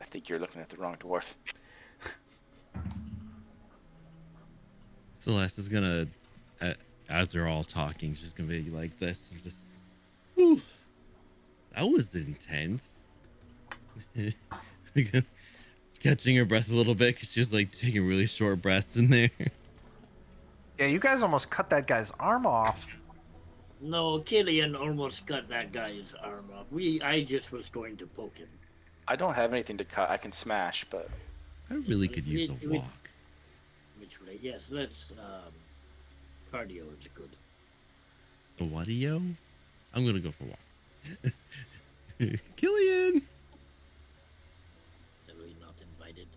I think you're looking at the wrong dwarf. Celeste is gonna, as they're all talking, she's gonna be like this, and just, whew, that was intense. Catching her breath a little bit because she's like taking really short breaths in there. Yeah, you guys almost cut that guy's arm off. No, Killian almost cut that guy's arm off. I just was going to poke him. I don't have anything to cut. I can smash, but I really could use a walk. Which way? Yes, let's. Cardio is good. A what-io? I'm gonna go for a walk. Killian. Are we not invited?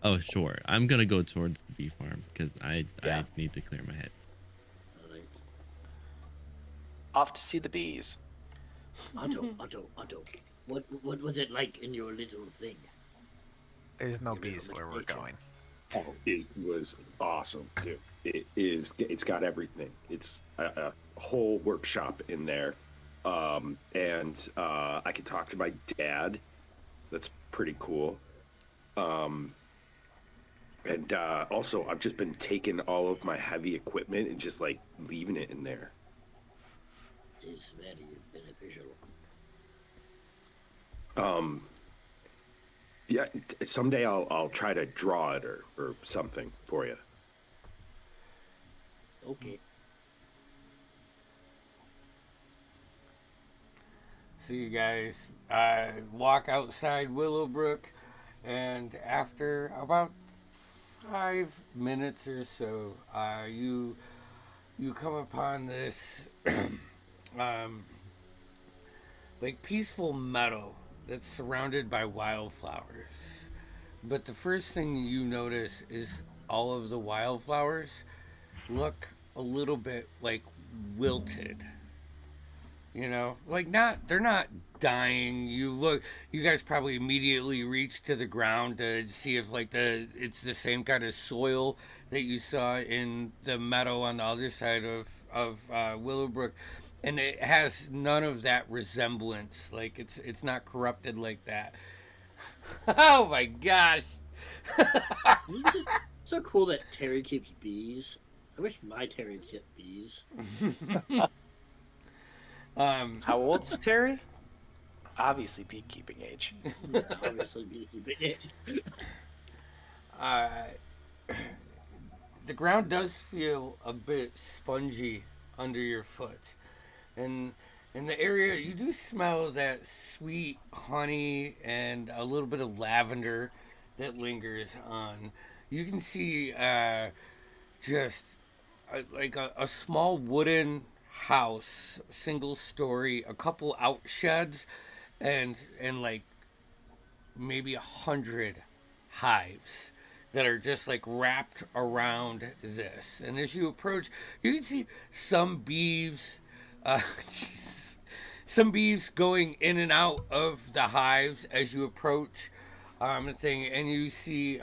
Oh, sure. I'm gonna go towards the bee farm because I Yeah. need to clear my head. All right. Off to see the bees. Otto. What was it like in your little thing? There's no Your little bees where we're nature? going. Oh, it was awesome, dude. It is. It's got everything. It's a whole workshop in there, and I can talk to my dad. That's pretty cool. And also, I've just been taking all of my heavy equipment and just like leaving it in there. It is very beneficial. Yeah, someday I'll try to draw it or something for you. Okay. So you guys walk outside Willowbrook, and after about 5 minutes or so, you come upon this like peaceful meadow that's surrounded by wildflowers. But the first thing you notice is all of the wildflowers look a little bit like wilted. You know, like they're not dying. You guys probably immediately reach to the ground to see if like it's the same kind of soil that you saw in the meadow on the other side of Willowbrook, and it has none of that resemblance. Like it's not corrupted like that. Oh my gosh! So cool that Terry keeps bees. I wish my Terry kept bees. How old is Terry? Obviously, beekeeping age. Yeah, obviously beekeeping. The ground does feel a bit spongy under your foot, and in the area you do smell that sweet honey and a little bit of lavender that lingers on. You can see just like a small wooden house, single story, a couple out sheds, and like maybe 100 hives that are just like wrapped around this. And as you approach, you can see some beeves, some beeves going in and out of the hives as you approach the thing, and you see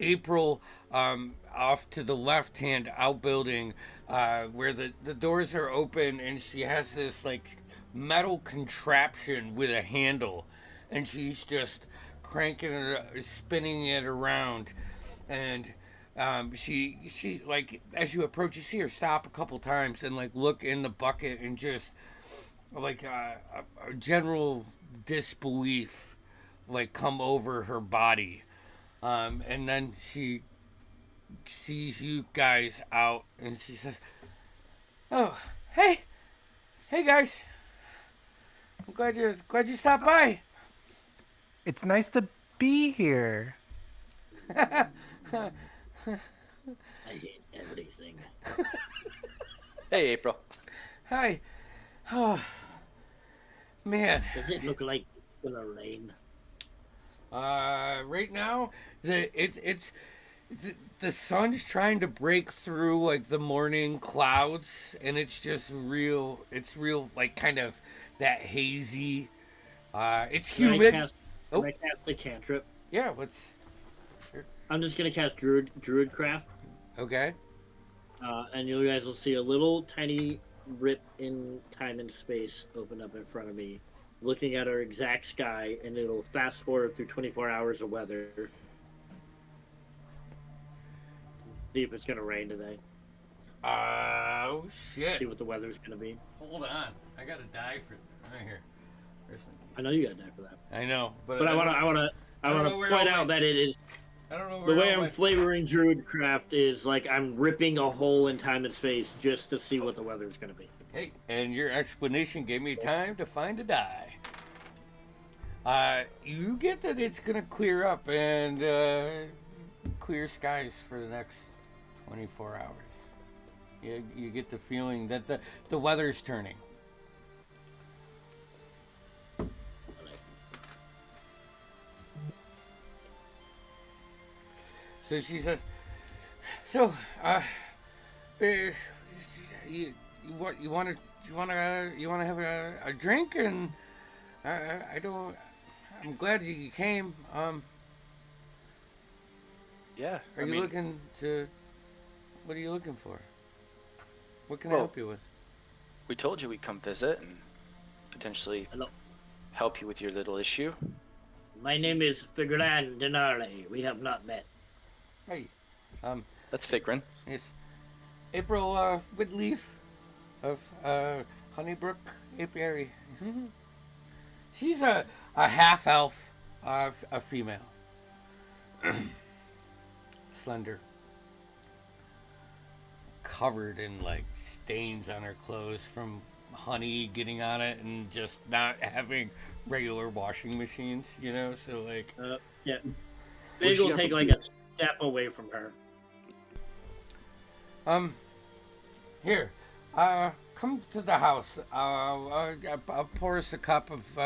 April off to the left-hand outbuilding where the doors are open, and she has this like metal contraption with a handle, and she's just cranking it, spinning it around, and she like as you approach, you see her stop a couple times and like look in the bucket and just like a general disbelief like come over her body, and then she sees you guys out and she says, "Oh, hey guys, I'm glad you stopped by." It's nice to be here. I hate everything. Hey, April. Hi. Oh, man. Does it look like it's gonna rain? Right now, it's the sun's trying to break through like the morning clouds, and it's just real. It's real, like kind of that hazy. It's humid. Can I cast the cantrip? Yeah, let's. I'm just gonna cast Druidcraft, Okay. and you guys will see a little tiny rip in time and space open up in front of me, looking at our exact sky, and it'll fast forward through 24 hours of weather. See if it's gonna rain today. Oh shit! See what the weather's gonna be. Hold on, I gotta die for right here. Where's my I know you gotta die for that. I know, but I wanna don't know where point all out my- that it is. I don't know The where way all I'm flavoring Druidcraft is like I'm ripping a hole in time and space just to see what the weather is going to be. Hey, and your explanation gave me time to find a die. You get that it's gonna clear up and clear skies for the next 24 hours. You get the feeling that the weather's turning. So she says, "So, you want to have a drink?" And I don't. I'm glad you came. Yeah. Are you looking to? What are you looking for? What can I Well, help you with? we told you we'd come visit and potentially Hello. help you with your little issue. My name is Figran Denarle. We have not met. Hey, That's Figrin. yes, April Woodleaf of Honeybrook Apiary. She's a half elf, a female, slender, covered in like stains on her clothes from honey getting on it and just not having regular washing machines, you know. So like, Yeah. Where's Big she will got take the like a step away from her. Here, come to the house. I'll pour us a cup of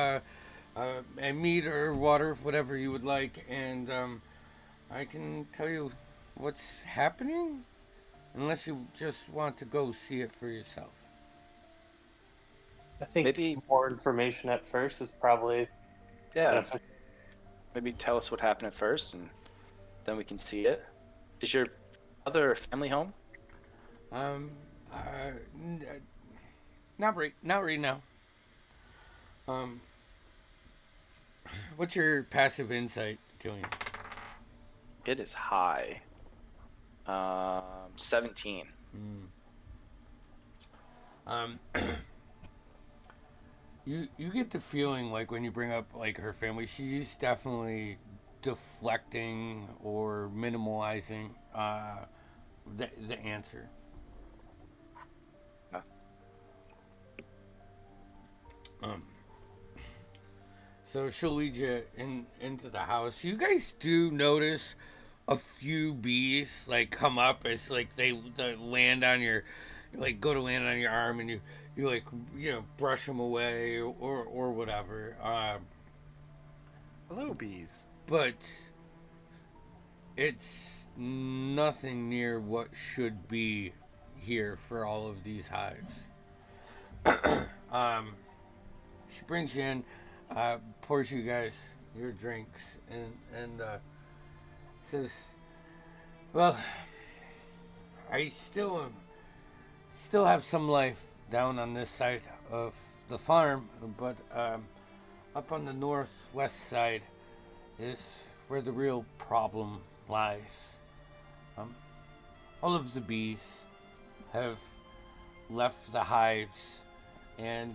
meat or water, whatever you would like, and I can tell you what's happening, unless you just want to go see it for yourself. I think Maybe- more information at first is probably Yeah. beneficial. Maybe tell us what happened at first, and then we can see it. Is your other family home? Not right now. What's your passive insight, Killian? It is high. 17. You get the feeling like when you bring up like her family, she's definitely deflecting or minimalizing the answer. Yeah. So she'll lead you into the house. You guys do notice a few bees like come up as like they land on your, like go to land on your arm, and you like, you know, brush them away or whatever. Hello, bees. But it's nothing near what should be here for all of these hives. She brings you in, pours you guys your drinks, and says, "Well, I still have some life down on this side of the farm, but up on the northwest side is where the real problem lies. All of the bees have left the hives, and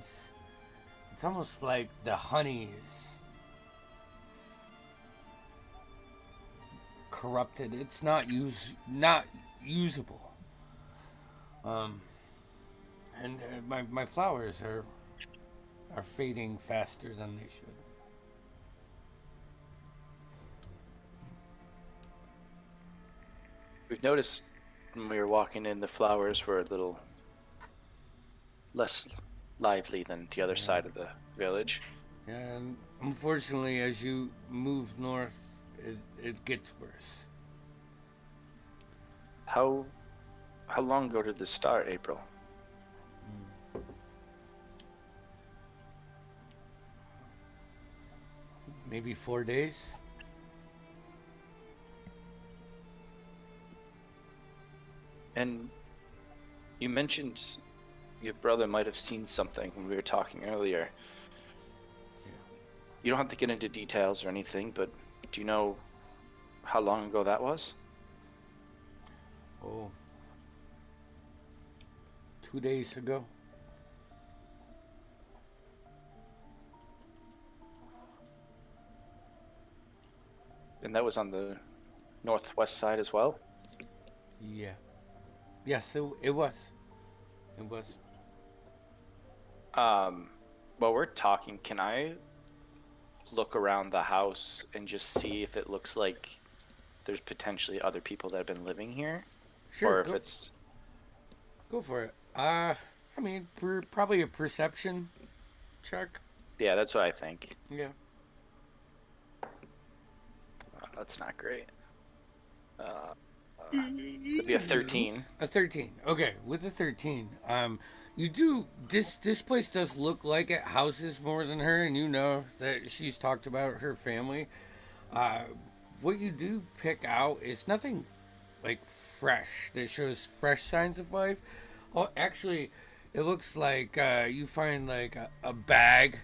it's almost like the honey is corrupted. It's not usable. And my flowers are fading faster than they should." We've noticed when we were walking in, the flowers were a little less lively than the other side of the village. And unfortunately, as you move north, it gets worse. How long ago did this start, April? Maybe 4 days. And you mentioned your brother might have seen something when we were talking earlier. You don't have to get into details or anything, but do you know how long ago that was? Oh, 2 days ago. And that was on the northwest side as well? Yeah. Yes, it was. It was. While we're talking, can I look around the house and just see if it looks like there's potentially other people that have been living here? Sure. Or if it's... Go for it. I mean, probably a perception check. Yeah, that's what I think. Yeah. Oh, that's not great. That'd be a 13. A 13. Okay, with a 13, you do this place does look like it houses more than her, and you know that she's talked about her family. What you do pick out is nothing like fresh that shows fresh signs of life. Oh, actually, it looks like you find like a bag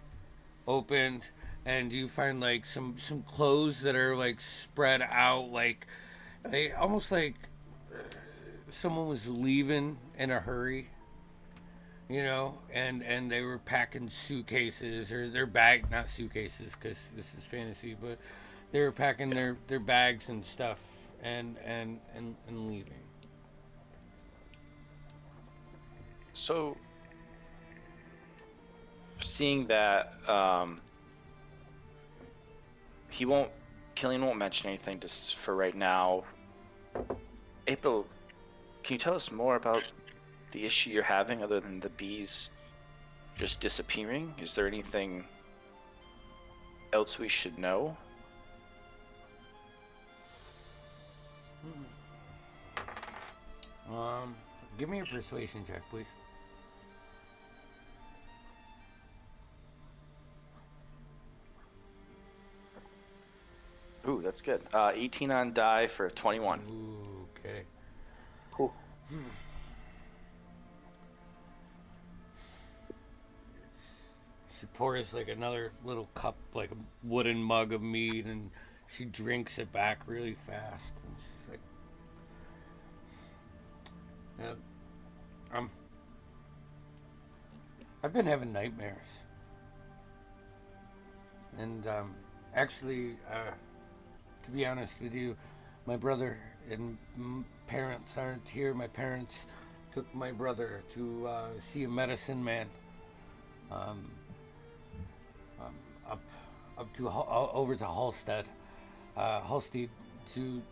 opened, and you find like some clothes that are like spread out, like they almost like someone was leaving in a hurry, you know, and they were packing suitcases or their bag, not suitcases because this is fantasy, but they were packing their bags and stuff and leaving. So, seeing that, Killian won't mention anything just for right now. April, can you tell us more about the issue you're having other than the bees just disappearing? Is there anything else we should know? Give me a persuasion check, please. Ooh, that's good. 18 on die for 21. Ooh, okay. Cool. She pours like another little cup, like a wooden mug of mead, and she drinks it back really fast. And she's like, I've been having nightmares. And actually, to be honest with you, my brother and parents aren't here. My parents took my brother to see a medicine man. Up to over to Halstead to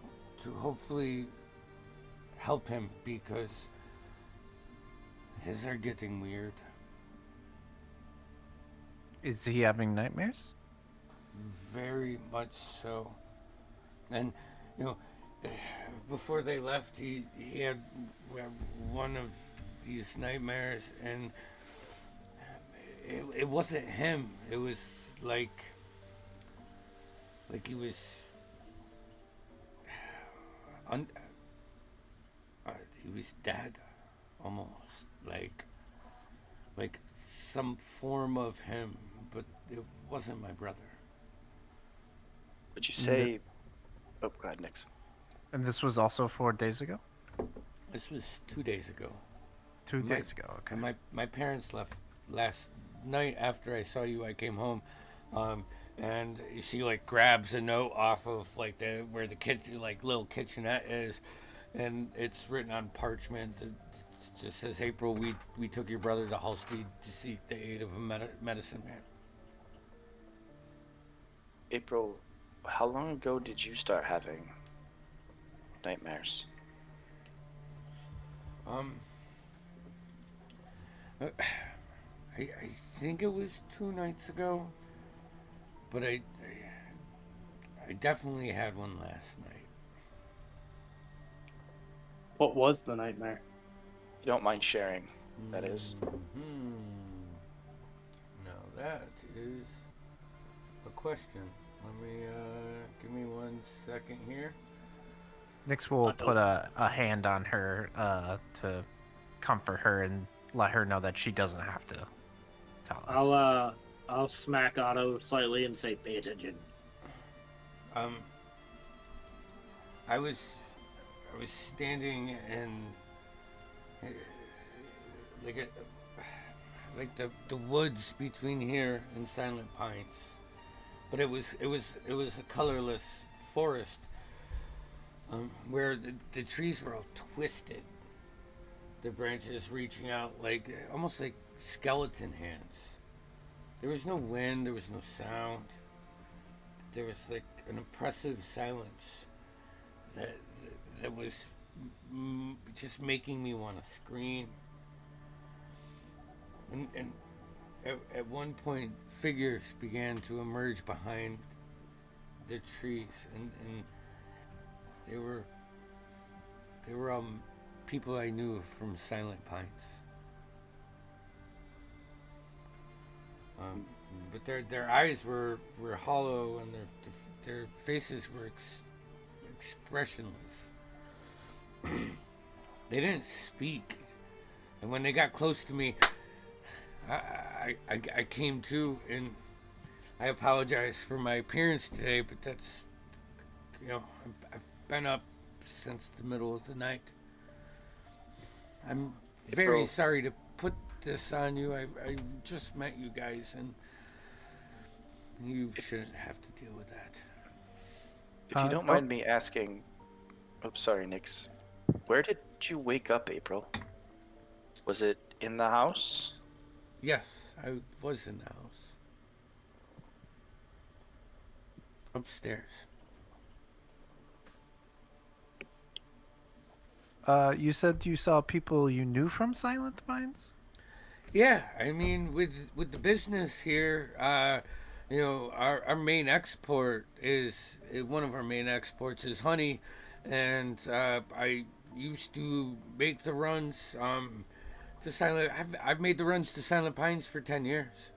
hopefully help him because his are getting weird. Is he having nightmares? Very much so. And you know, before they left, he had one of these nightmares, and it wasn't him. It was like he was he was dead, almost like some form of him, but it wasn't my brother. Would you say? Oh, go ahead, Nix. And this was also 4 days ago? This was 2 days ago. 2 days ago, okay. My parents left last night after I saw you. I came home, and she like grabs a note off of like where the kitchen, like little kitchenette is, and it's written on parchment. It just says, April, we took your brother to Halstead to seek the aid of a medicine man. April, how long ago did you start having nightmares? I think it was 2 nights ago, but I definitely had one last night. What was the nightmare? You don't mind sharing, that is. Now that is a question. Let me give me 1 second here. Nix will put a hand on her to comfort her and let her know that she doesn't have to tell us. I'll smack Otto slightly and say, "Pay attention." I was standing in like the woods between here and Silent Pines, but it was a colorless forest where the trees were all twisted, the branches reaching out like almost like skeleton hands. There was no wind, there was no sound. There was like an oppressive silence that was just making me want to scream. And at one point, figures began to emerge behind the trees, and they were They were people I knew from Silent Pines. But their eyes were hollow, and their faces were expressionless. They didn't speak, and when they got close to me, I came to, and I apologize for my appearance today, but that's, I've been up since the middle of the night. I'm very sorry to put this on you. I just met you guys, and you shouldn't have to deal with that. If you don't mind me asking, sorry, Nix. Where did you wake up, April? Was it in the house? Yes, I was in the house. Upstairs. You said you saw people you knew from Silent Pines? Yeah, I mean, with the business here, our main export is one of our main exports is honey, and I used to make the runs to Silent. I've made the runs to Silent Pines for 10 years.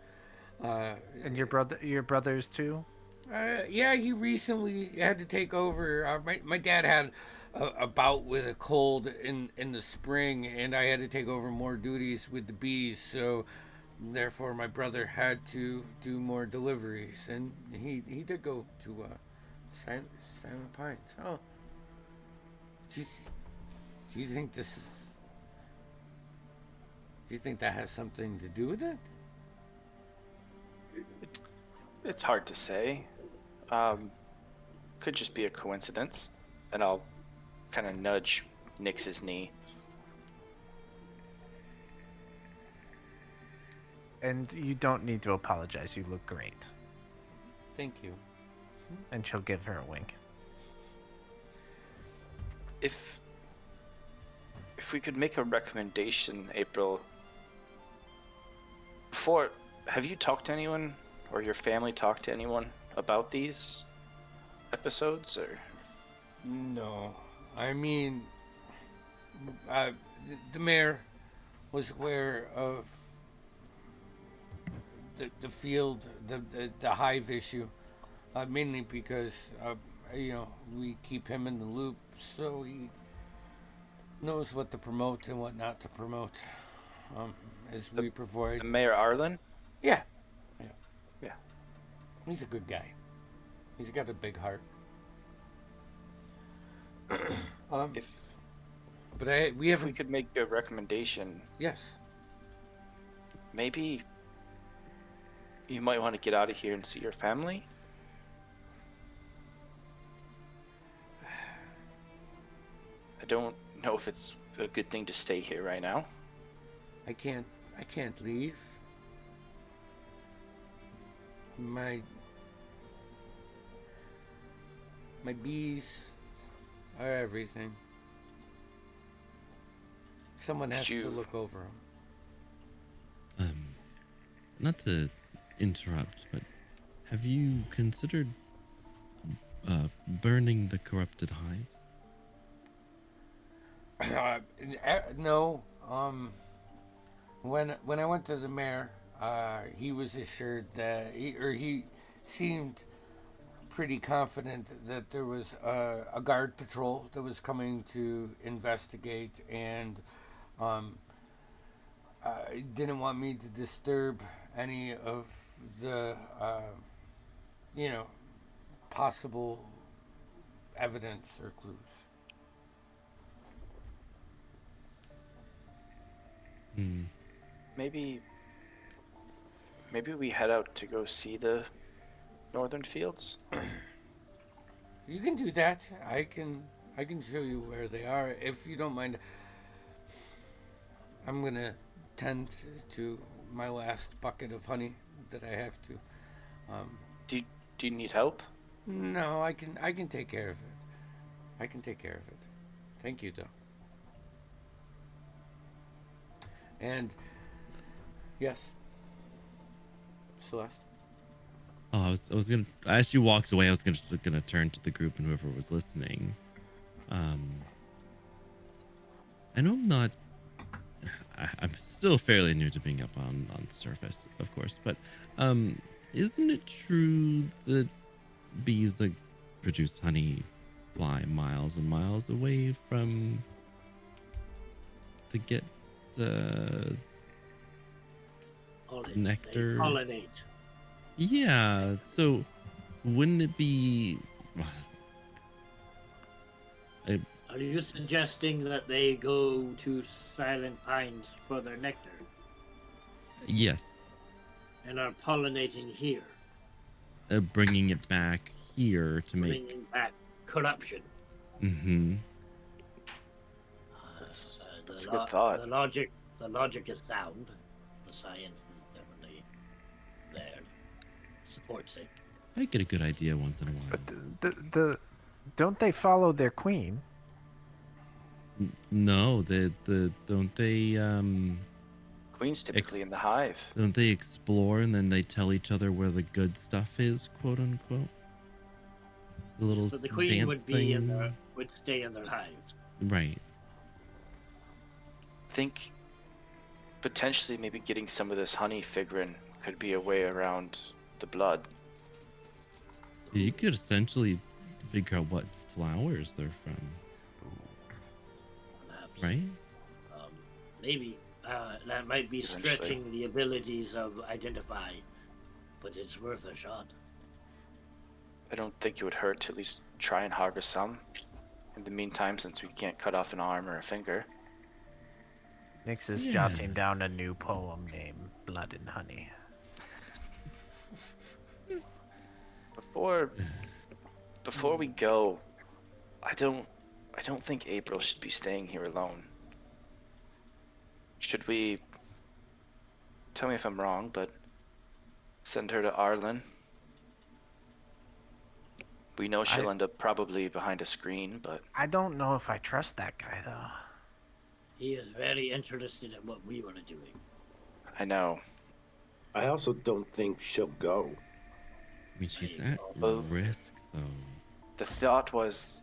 And your brothers too? Yeah, he recently had to take over. My dad had a bout with a cold in the spring, and I had to take over more duties with the bees. So, therefore, my brother had to do more deliveries, and he did go to Silent Pines. Oh, do you think this is? Do you think that has something to do with it? It's hard to say. Could just be a coincidence. And I'll kind of nudge Nix's knee. And you don't need to apologize. You look great. Thank you. And she'll give her a wink. If we could make a recommendation, April. Have you talked to anyone, or your family talked to anyone about these episodes, or? No, I mean, the mayor was aware of the field, the hive issue, mainly because we keep him in the loop, so he knows what to promote and what not to promote. As we provide. Mayor Arlen? Yeah. Yeah. He's a good guy. He's got a big heart. If we could make a recommendation. Yes. Maybe you might want to get out of here and see your family. I don't know if it's a good thing to stay here right now. I can't leave. My bees are everything. Someone has to look over them. Not to interrupt, but have you considered burning the corrupted hives? No. When I went to the mayor, he was assured that he seemed pretty confident that there was a guard patrol that was coming to investigate, and didn't want me to disturb any of the possible evidence or clues. Maybe we head out to go see the northern fields. You can do that. I can show you where they are if you don't mind. I'm gonna tend to my last bucket of honey that I have to. Do you need help? No, I can take care of it. I can take care of it. Thank you, though. And yes, Celeste. Oh, I was gonna. As she walks away, I was gonna turn to the group and whoever was listening. I know I'm not. I'm still fairly new to being up on surface, of course, but isn't it true that bees that produce honey fly miles and miles away from to get nectar? They pollinate. Yeah. So wouldn't it be? Are you suggesting that they go to Silent Pines for their nectar Yes. and are pollinating here, Bringing it back here to make. bringing back corruption? Mm-hmm. That's a good thought. The logic is sound. The science is definitely there. Supports it. I get a good idea once in a while. But the don't they follow their queen? No, don't they Queen's typically in the hive. don't they explore and then they tell each other where the good stuff is, quote unquote? The little So the queen dance would be thing. would stay in their hives. Right. Think potentially maybe getting some of this honey figuring could be a way around the blood. You could essentially figure out what flowers they're from, Perhaps. right? Maybe that might be Eventually. stretching the abilities of identify, but it's worth a shot. I don't think it would hurt to at least try and harvest some. In the meantime, since we can't cut off an arm or a finger. Nix is Yeah. jotting down a new poem named Blood and Honey. Before we go, I don't think April should be staying here alone. Should we, tell me if I'm wrong, but send her to Arlen? We know she'll end up probably behind a screen, but I don't know if I trust that guy though. He is very interested in what we were doing. I know. I also don't think she'll go. I mean, she's at Well- risk though. The thought was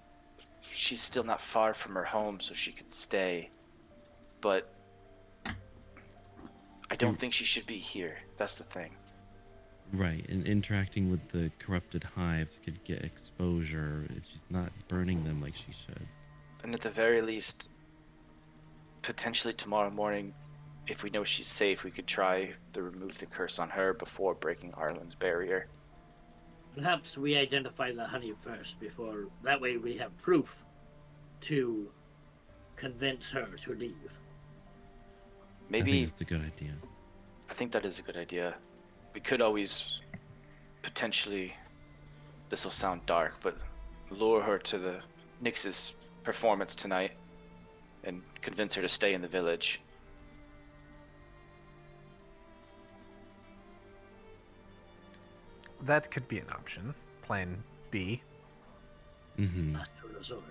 she's still not far from her home, so she could stay. But I don't think she should be here. That's the thing. Right, and interacting with the corrupted hives could get exposure if she's not burning them like she should. And at the very least, potentially tomorrow morning, if we know she's safe, we could try to remove the curse on her before breaking Arlen's barrier. Perhaps we identify the honey first before that way we have proof to convince her to leave. I Maybe think it's a good idea. I think that is a good idea. We could always potentially, this will sound dark, but lure her to the Nyx's performance tonight and convince her to stay in the village. That could be an option. Plan B. Mm-hmm. Last resort.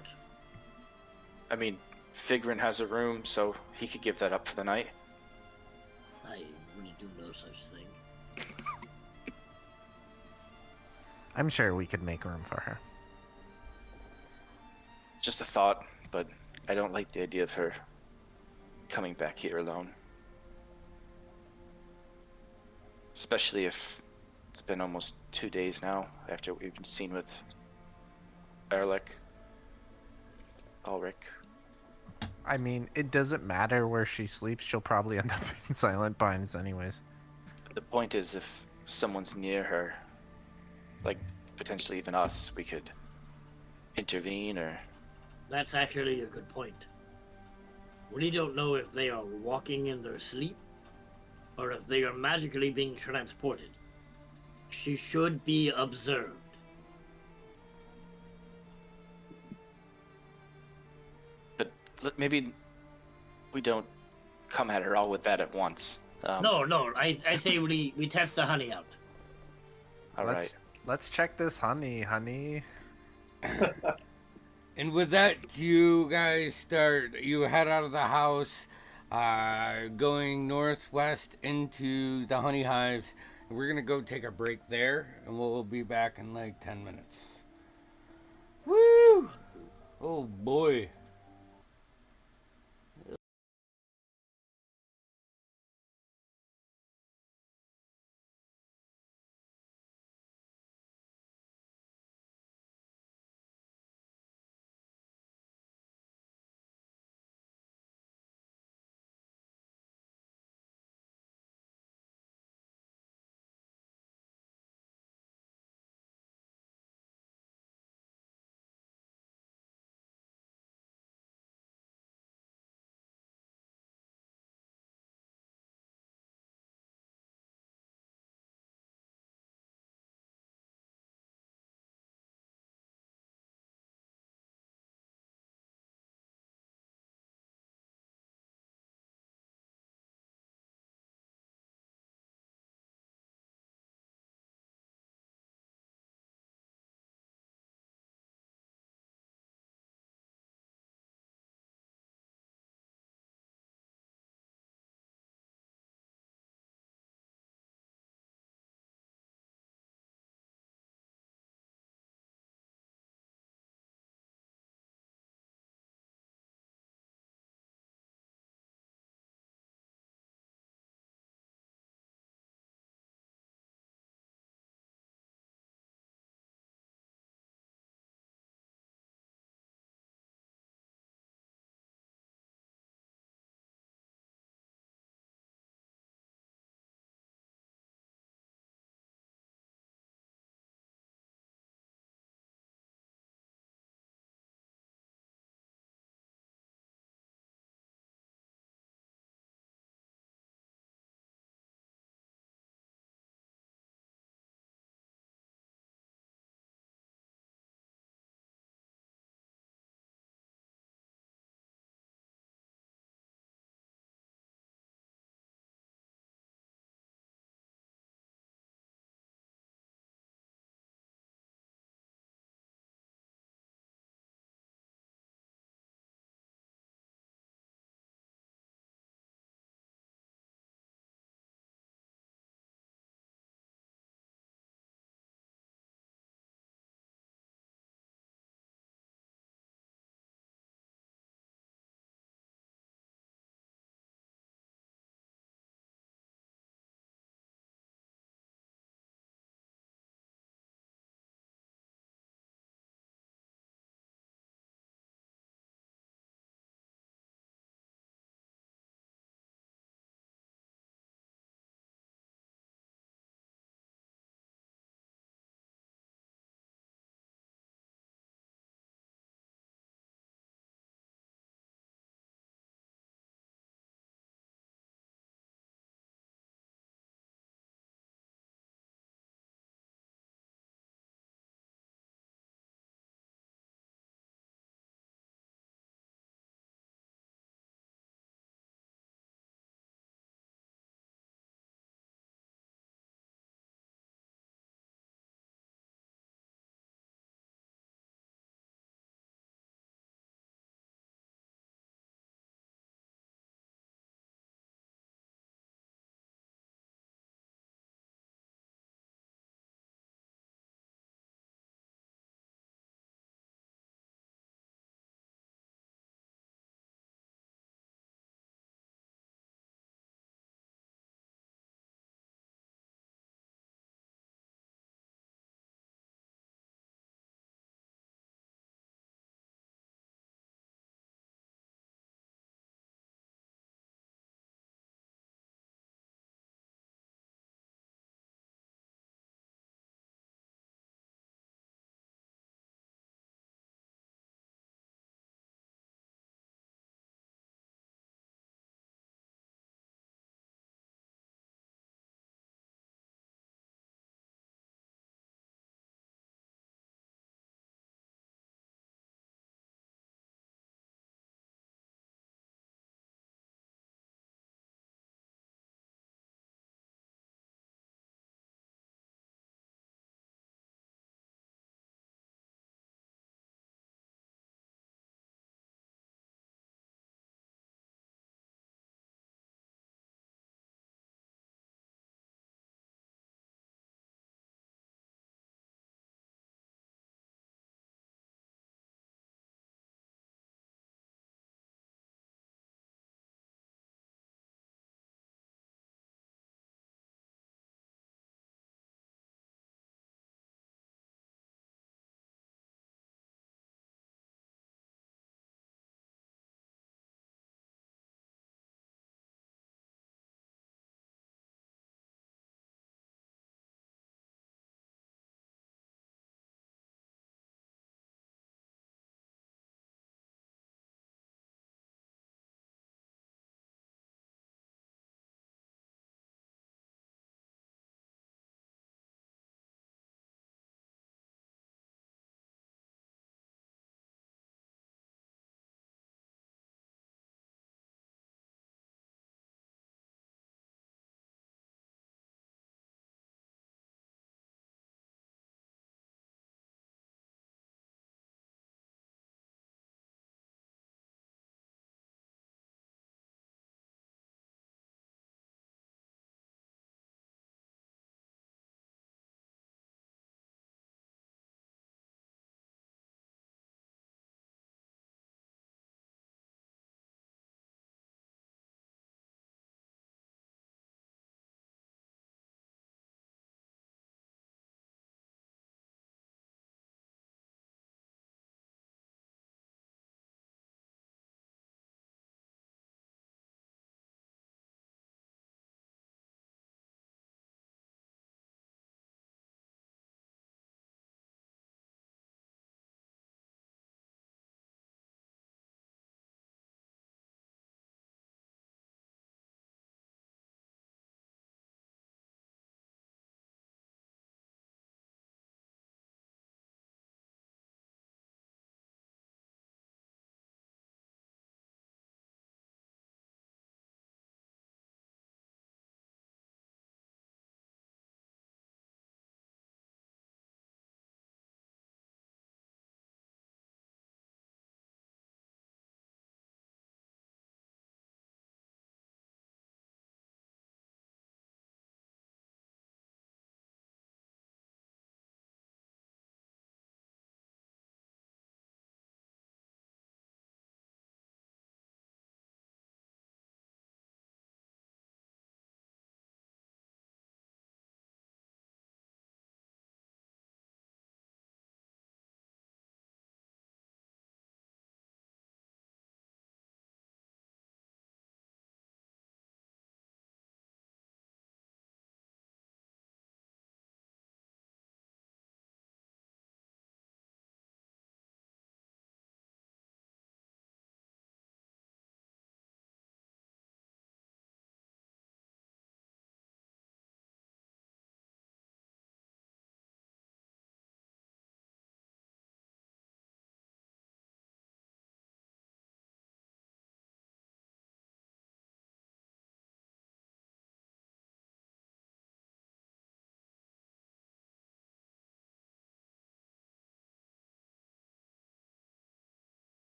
I mean, Figrin has a room, so he could give that up for the night. I really do no such thing. I'm sure we could make room for her. Just a thought, but I don't like the idea of her coming back here alone. Especially if it's been almost 2 days now after we've been seen with Ulrich. I mean, it doesn't matter where she sleeps. She'll probably end up in Silent Pines anyways. The point is, if someone's near her, like potentially even us, we could intervene or... That's actually a good point. We don't know if they are walking in their sleep or if they are magically being transported. She should be observed. But maybe we don't come at her all with that at once. No, I say we test the honey out. All right. Let's check this honey. And with that, you guys you head out of the house, going northwest into the honey hives. We're going to go take a break there, and we'll be back in like 10 minutes. Woo! Oh boy.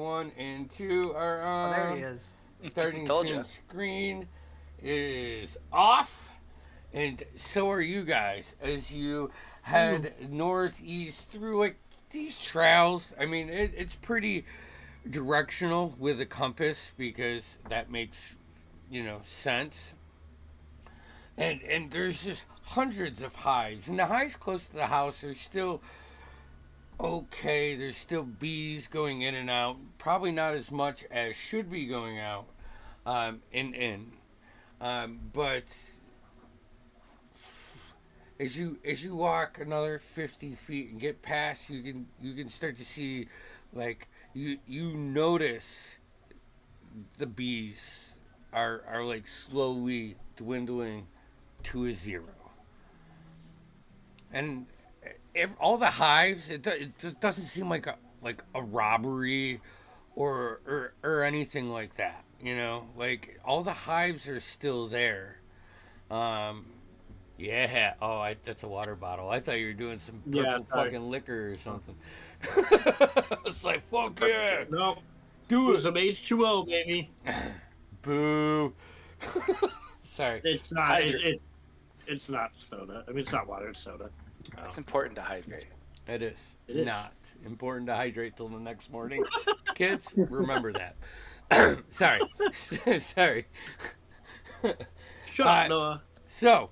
1 and 2 are Oh, on. there he is. Starting Told soon. ya. Screen is off, and so are you guys as you head northeast through like these trails. I mean, it's pretty directional with a compass because that makes sense. And there's just hundreds of hives, and the hives close to the house are still okay. There's still bees going in and out, probably not as much as should be going out in. But as you walk another 50 feet and get past, you can start to see, like, you notice the bees are like slowly dwindling to a zero, and all the hives, it just doesn't seem like a robbery or anything like that. Like all the hives are still there. Yeah. Oh, that's a water bottle. I thought you were doing some purple fucking liquor or something. It's like, fuck yeah. No, Do it. some H2O, baby. Boo. Sorry. It's not. It's not soda. I mean, it's not water. It's soda. It's important to hydrate. It is. It is. Not important to hydrate till the next morning. Kids, remember that. Sorry. Sorry. Shut up, Noah. So,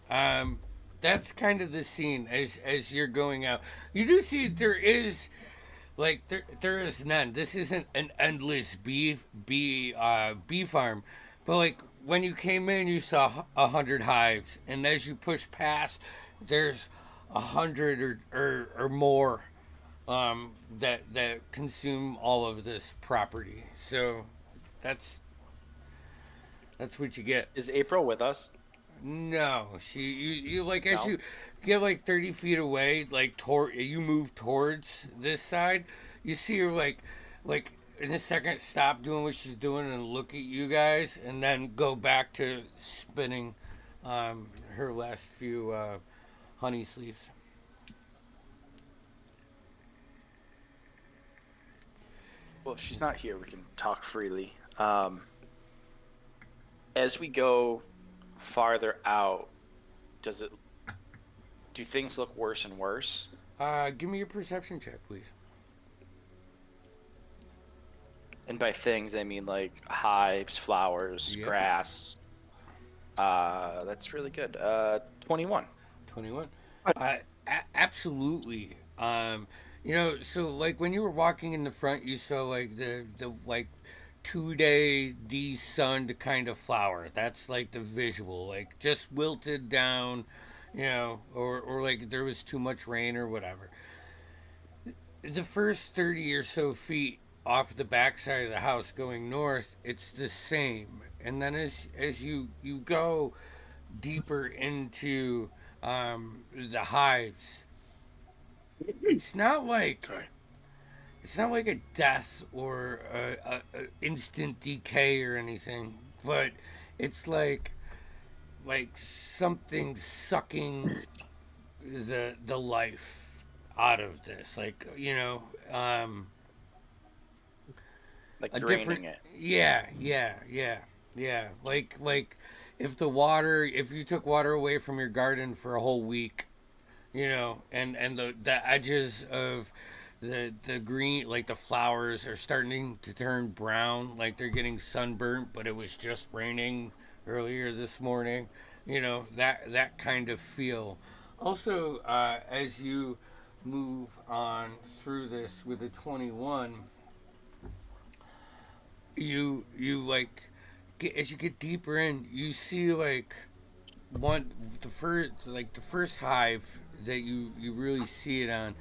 that's kind of the scene as you're going out. You do see there is, like, there is none. This isn't an endless bee farm, but like when you came in, you saw 100 hives, and as you push past, there's 100 or more that consume all of this property. So that's what you get. Is April with us? No, you like as No? you get like 30 feet away, like you move towards this side, you see her like in a second stop doing what she's doing and look at you guys, and then go back to spinning her last few honey sleeves. Well, if she's not here, we can talk freely. As we go farther out, do things look worse and worse? Give me a perception check, please. And by things, I mean like hives, flowers, Yep. grass. That's really good. 21. 21. Absolutely. So like when you were walking in the front, you saw like the like 2-day de-sunned kind of flower. That's like the visual, like just wilted down, or like there was too much rain or whatever. The first 30 or so feet off the backside of the house going north, it's the same. And then as you go deeper into the hives, it's not like a death or a instant decay or anything, but it's like something sucking the life out of this, like Like a draining different. it. Yeah. Like if you took water away from your garden for a whole week, and the edges of the green, like the flowers are starting to turn brown, like they're getting sunburnt, but it was just raining earlier this morning, that kind of feel. Also, as you move on through this with a 21, you like as you get deeper in, you see like the first hive that you really see it on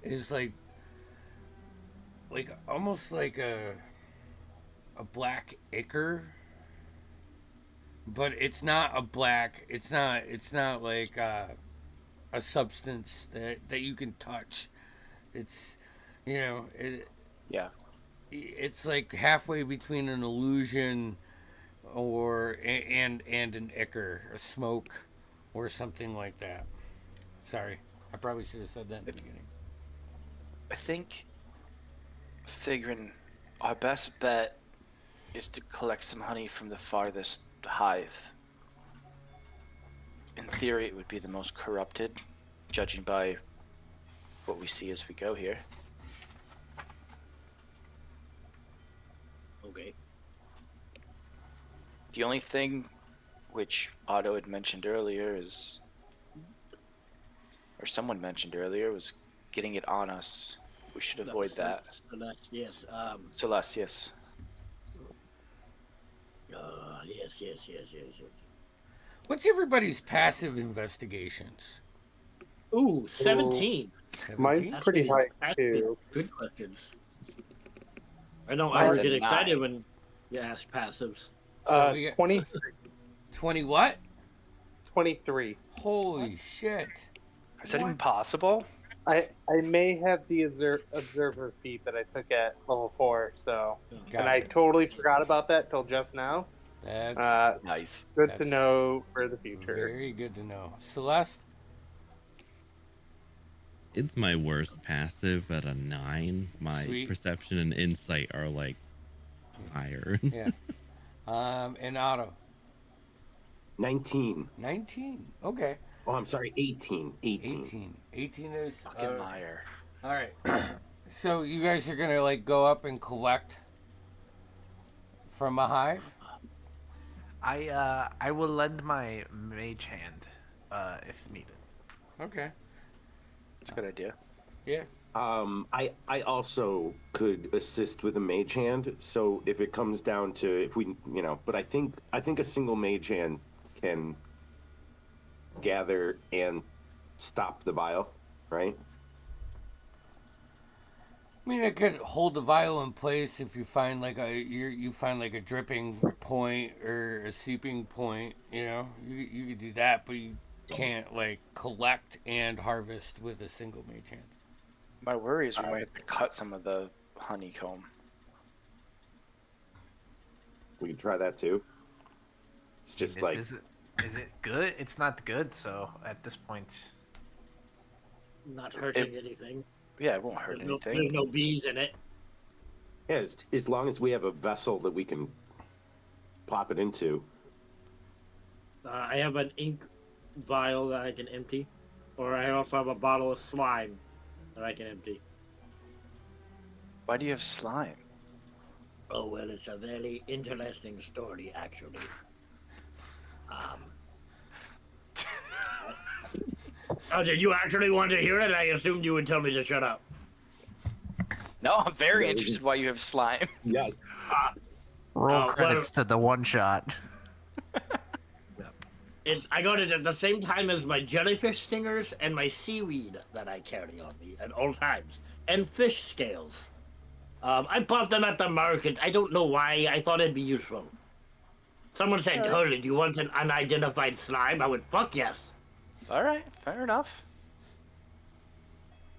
is like almost like a black ichor, but it's not a black. It's not like a substance that you can touch. It's Yeah. it's like halfway between an illusion and an ichor, a smoke, or something like that. Sorry, I probably should have said that in the beginning. I think Thigrin, our best bet is to collect some honey from the farthest hive. In theory, it would be the most corrupted, judging by what we see as we go here. Okay. The only thing which Otto had mentioned earlier is, or someone mentioned earlier, was getting it on us. We should avoid that. Celeste, yes. Celeste, yes. Yes. What's everybody's passive investigations? Ooh, 17. Mine's pretty high That's too. Good questions. I don't Mine's ever a get excited 9. when you ask passives. So we got 23. 20 what? 23. Holy shit. Is that even possible? I may have the observer feat that I took at level 4, so and I Gotcha. totally forgot about that till just now. That's Nice. Good to That's know for the future. very good to know. Celeste? It's my worst passive at a 9. My Sweet. perception and insight are like higher. Yeah. And Otto? 19. 19. Okay. Oh, I'm sorry, 18. 18 is Fucking liar. all right. So you guys are gonna like go up and collect from a hive? I will lend my mage hand if needed. Okay. That's a good idea. Yeah. I also could assist with a mage hand. So if it comes down to if we, but I think a single mage hand can gather and stop the vial, right? I mean, it could hold the vial in place if you find like you find like a dripping point or a seeping point. You could do that, but you can't like collect and harvest with a single mage hand. My worry is we might have to cut some of the honeycomb. We can try that too. It's just like Is it good? It's not good, so at this point. Not hurting anything. Yeah, it won't hurt There's anything. no bees in it. yeah, as long as we have a vessel that we can plop it into. I have an ink vial that I can empty, or I also have a bottle of slime that I can empty. Why do you have slime? Oh well, it's a very interesting story, actually. Oh, did you actually want to hear it? I assumed you would tell me to shut up. No, I'm very interested why you have slime. Yes. Roll credits to the one shot. I got it at the same time as my jellyfish stingers and my seaweed that I carry on me at all times, and fish scales. I bought them at the market. I don't know why. I thought it'd be useful. Someone said, "Holy, do you want an unidentified slime?" I went, "Fuck yes." All right, fair enough.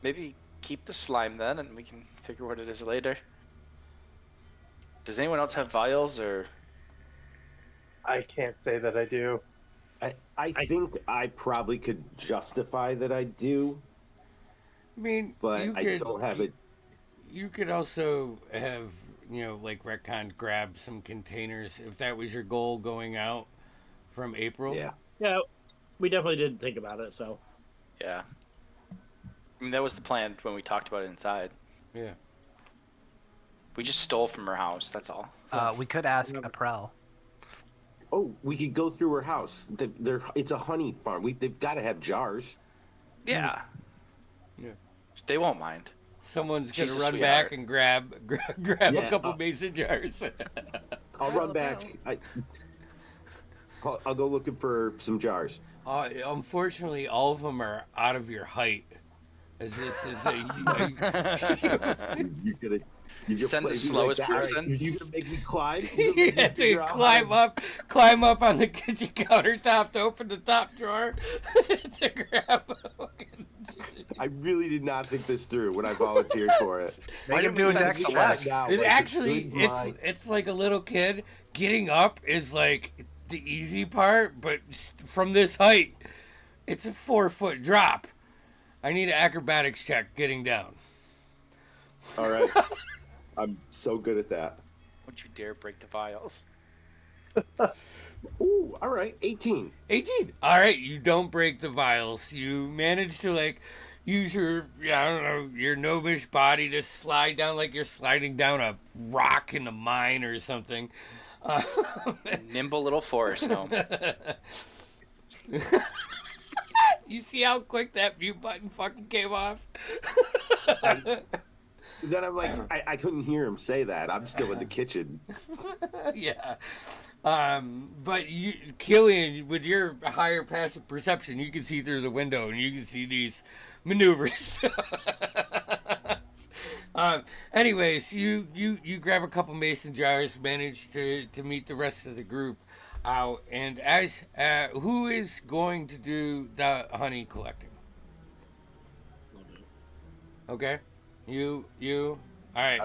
Maybe keep the slime then, and we can figure what it is later. Does anyone else have vials, or I can't say that I do. I think I probably could justify that I do, I mean, but you I could, don't have it. You could also have, like Retcon grab some containers if that was your goal going out from April. Yeah. Yeah, we definitely did think about it. So yeah? I mean, that was the plan when we talked about it inside. Yeah. We just stole from her house. That's all. We could ask April. Oh, we could go through her house. It's a honey farm. They've got to have jars. Yeah. Yeah. They won't mind. Someone's She's gonna a run sweetheart. back and grab Yeah, a couple mason jars. I'll run back. I'll go looking for some jars. Unfortunately, all of them are out of your height. As this is You just Send the play me slowest like that. person. All right, you gonna make me climb? you have to climb up on the kitchen countertop to open the top drawer to grab a fucking... I really did not think this through when I volunteered for it. Make him didn't we do a send dex Celeste? check. Now, It like, actually, good mind. it's like a little kid. Getting up is like the easy part, but from this height, it's a 4-foot drop. I need an acrobatics check getting down. All right. I'm so good at that. Don't you dare break the vials. Ooh, all right, 18. 18. All right, you don't break the vials. You manage to like use your, I don't know, your gnomish body to slide down like you're sliding down a rock in a mine or something. Nimble little forest gnome. You see how quick that mute button fucking came off? Then I'm like, I couldn't hear him say that. I'm still in the kitchen. Yeah. But you, Killian, with your higher passive perception, you can see through the window and you can see these maneuvers. Anyways, you grab a couple mason jars, manage to meet the rest of the group out, and as who is going to do the honey collecting? Okay, you. All right.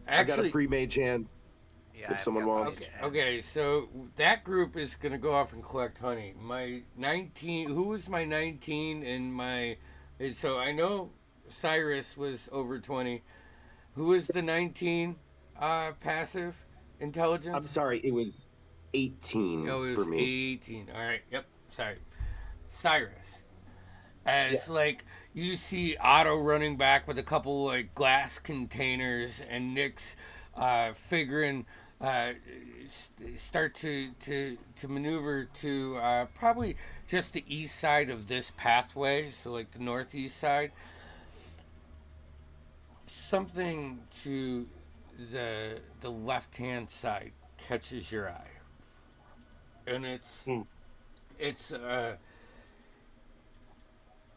I got a free mage hand. Yeah, If someone wants. Okay, so that group is gonna go off and collect honey. My 19. Who was my 19 and my? So I know Cyrus was over 20. Who was the 19 passive intelligence? I'm sorry, it was 18 Oh, it for was me. 18. All right. Yep. Sorry. Cyrus. As like you see Otto running back with a couple like glass containers and Nick's figuring start to maneuver to probably just the east side of this pathway, so like the northeast side. Something to the left hand side catches your eye, and it's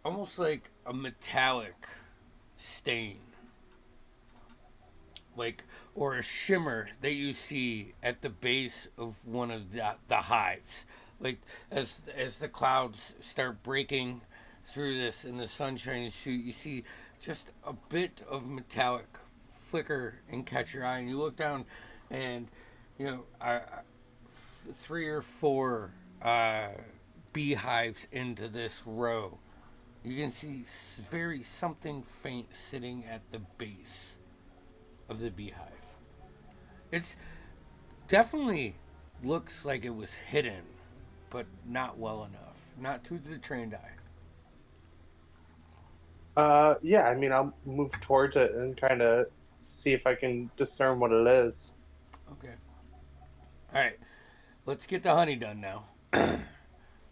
almost like a metallic stain, like, or a shimmer that you see at the base of one of the hives, like as the clouds start breaking through this and the sun shines through, you see just a bit of metallic flicker and catch your eye, and you look down and you know 3 or 4 beehives into this row. You can see very something faint sitting at the base of the beehive. It's definitely looks like it was hidden, but not well enough. Not to the trained eye. Yeah, I mean, I'll move towards it and kind of see if I can discern what it is. Okay. All right. Let's get the honey done now.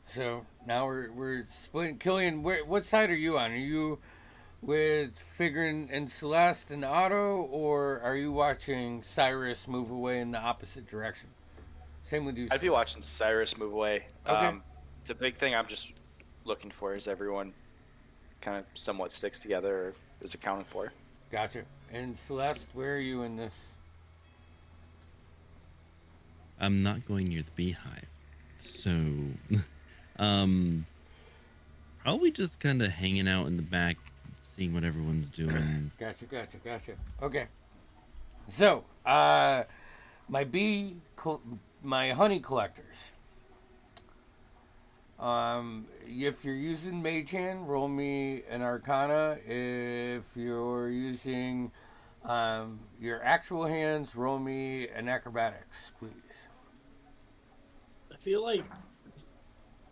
So now we're splitting. Killian, what side are you on? Are you with Figrin and Celeste and Otto, or are you watching Cyrus move away in the opposite direction? Same with you. I'd be watching Cyrus move away. Okay. The big thing I'm just looking for is everyone kind of somewhat sticks together or is accounted for. Gotcha. And Celeste, where are you in this? I'm not going near the beehive, so probably just kind of hanging out in the back, seeing what everyone's doing. Gotcha. Okay. So, my honey collectors. If you're using Mage Hand, roll me an Arcana. If you're using your actual hands, roll me an Acrobatics, please. I feel like,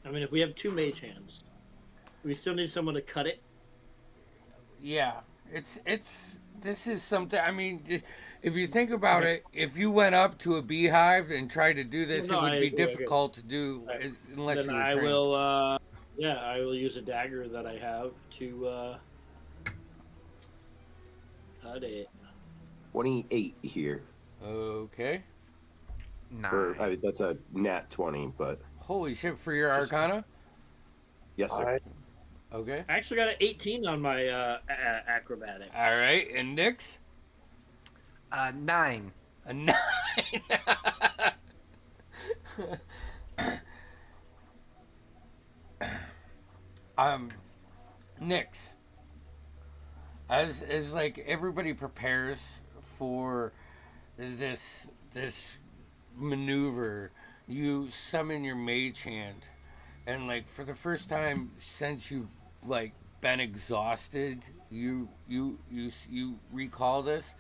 I mean, if we have 2 mage hands, we still need someone to cut it. Yeah, this is something. I mean, if you think about it, if you went up to a beehive and tried to do this, No, it would I be agree, difficult to do unless Then you were I trained. will, I will use a dagger that I have to cut it. 28 here. Okay. I mean, that's a nat 20, but Holy shit, for your Arcana? yes, sir. All right. Okay. I actually got an 18 on my acrobatic. All right, and Nyx? 9. A 9. Nyx. As like everybody prepares for this maneuver, you summon your mage hand, and like for the first time since you've like been exhausted, you recall this,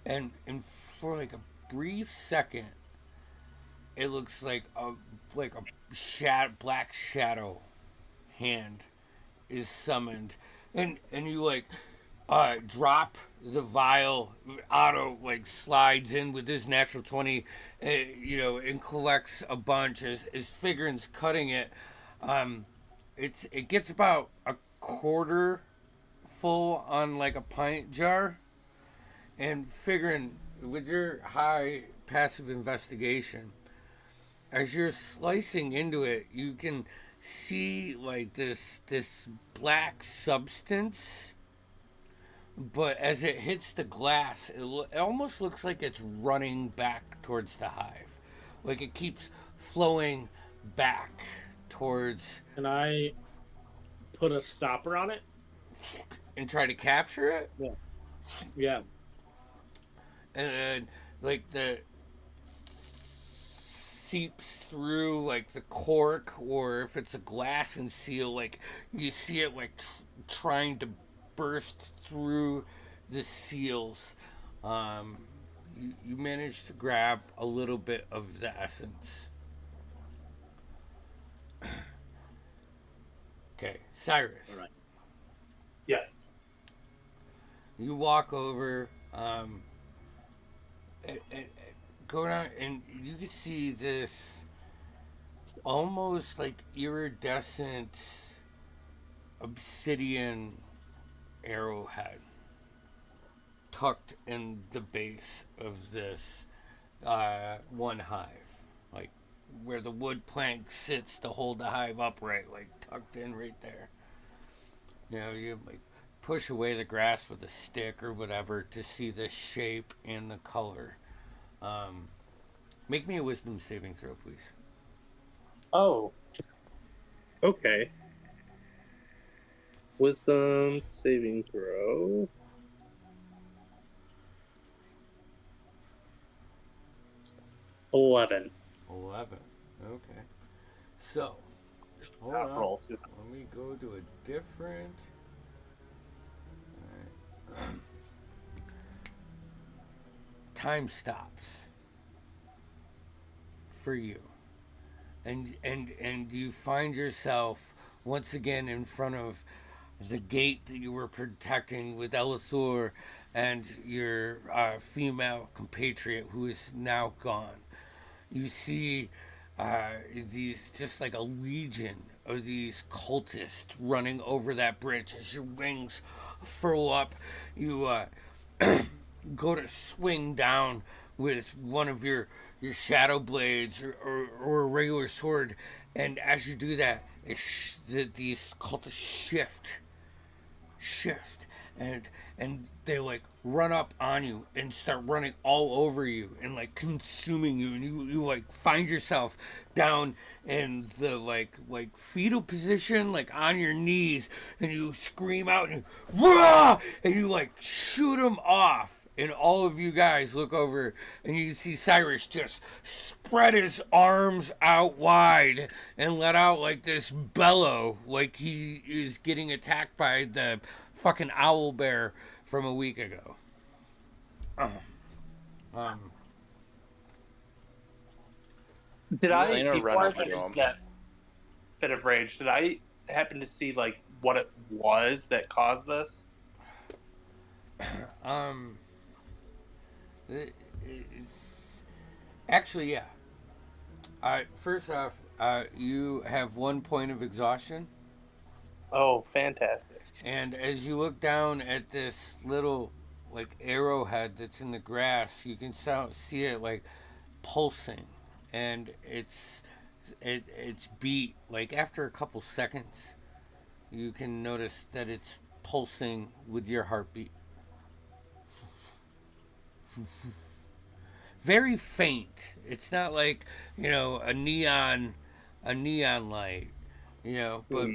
and for like a brief second, it looks like a black shadow hand is summoned, and you like drop the vial. Otto like slides in with his natural 20, and collects a bunch as Figurin's cutting it. It gets about a quarter full on like a pint jar, and Figurin, with your high passive investigation, as you're slicing into it, you can see like this black substance, but as it hits the glass, it almost looks like it's running back towards the hive, like it keeps flowing back towards. Can I put a stopper on it and try to capture it? Yeah. And like the seeps through like the cork, or if it's a glass and seal, like you see it like trying to burst through the seals. You manage to grab a little bit of the essence. Okay, Cyrus. All right. Yes. You walk over, go down, and you can see this almost like iridescent obsidian arrowhead tucked in the base of this one hive, like where the wood plank sits to hold the hive upright, like tucked in right there. You like push away the grass with a stick or whatever to see the shape and the color. Make me a wisdom saving throw, please. Oh. Okay. Wisdom saving throw. $11. 11. Okay. So, hold on. Roll too. Let me go to a different. All right. Time stops for you, and you find yourself once again in front of the gate that you were protecting with Elithor and your female compatriot who is now gone. You see these, just like a legion of these cultists running over that bridge. As your wings furl up, you go to swing down with one of your shadow blades or a regular sword, and as you do that, these cultists shift and they like run up on you and start running all over you and like consuming you, and you like find yourself down in the like fetal position, like on your knees, and you scream out and rah, and you like shoot them off. And all of you guys look over, and you can see Cyrus just spread his arms out wide and let out like this bellow, like he is getting attacked by the fucking owl bear from a week ago. Did I, Elena, before run I up went to into him. that fit of rage, did I happen to see like what it was that caused this? It's actually, yeah. First off, you have 1 point of exhaustion. Oh, fantastic. And as you look down at this little like arrowhead that's in the grass, you can see it like pulsing, and it's beat like after a couple seconds. You can notice that it's pulsing with your heartbeat. Very faint. It's not like, a neon light, but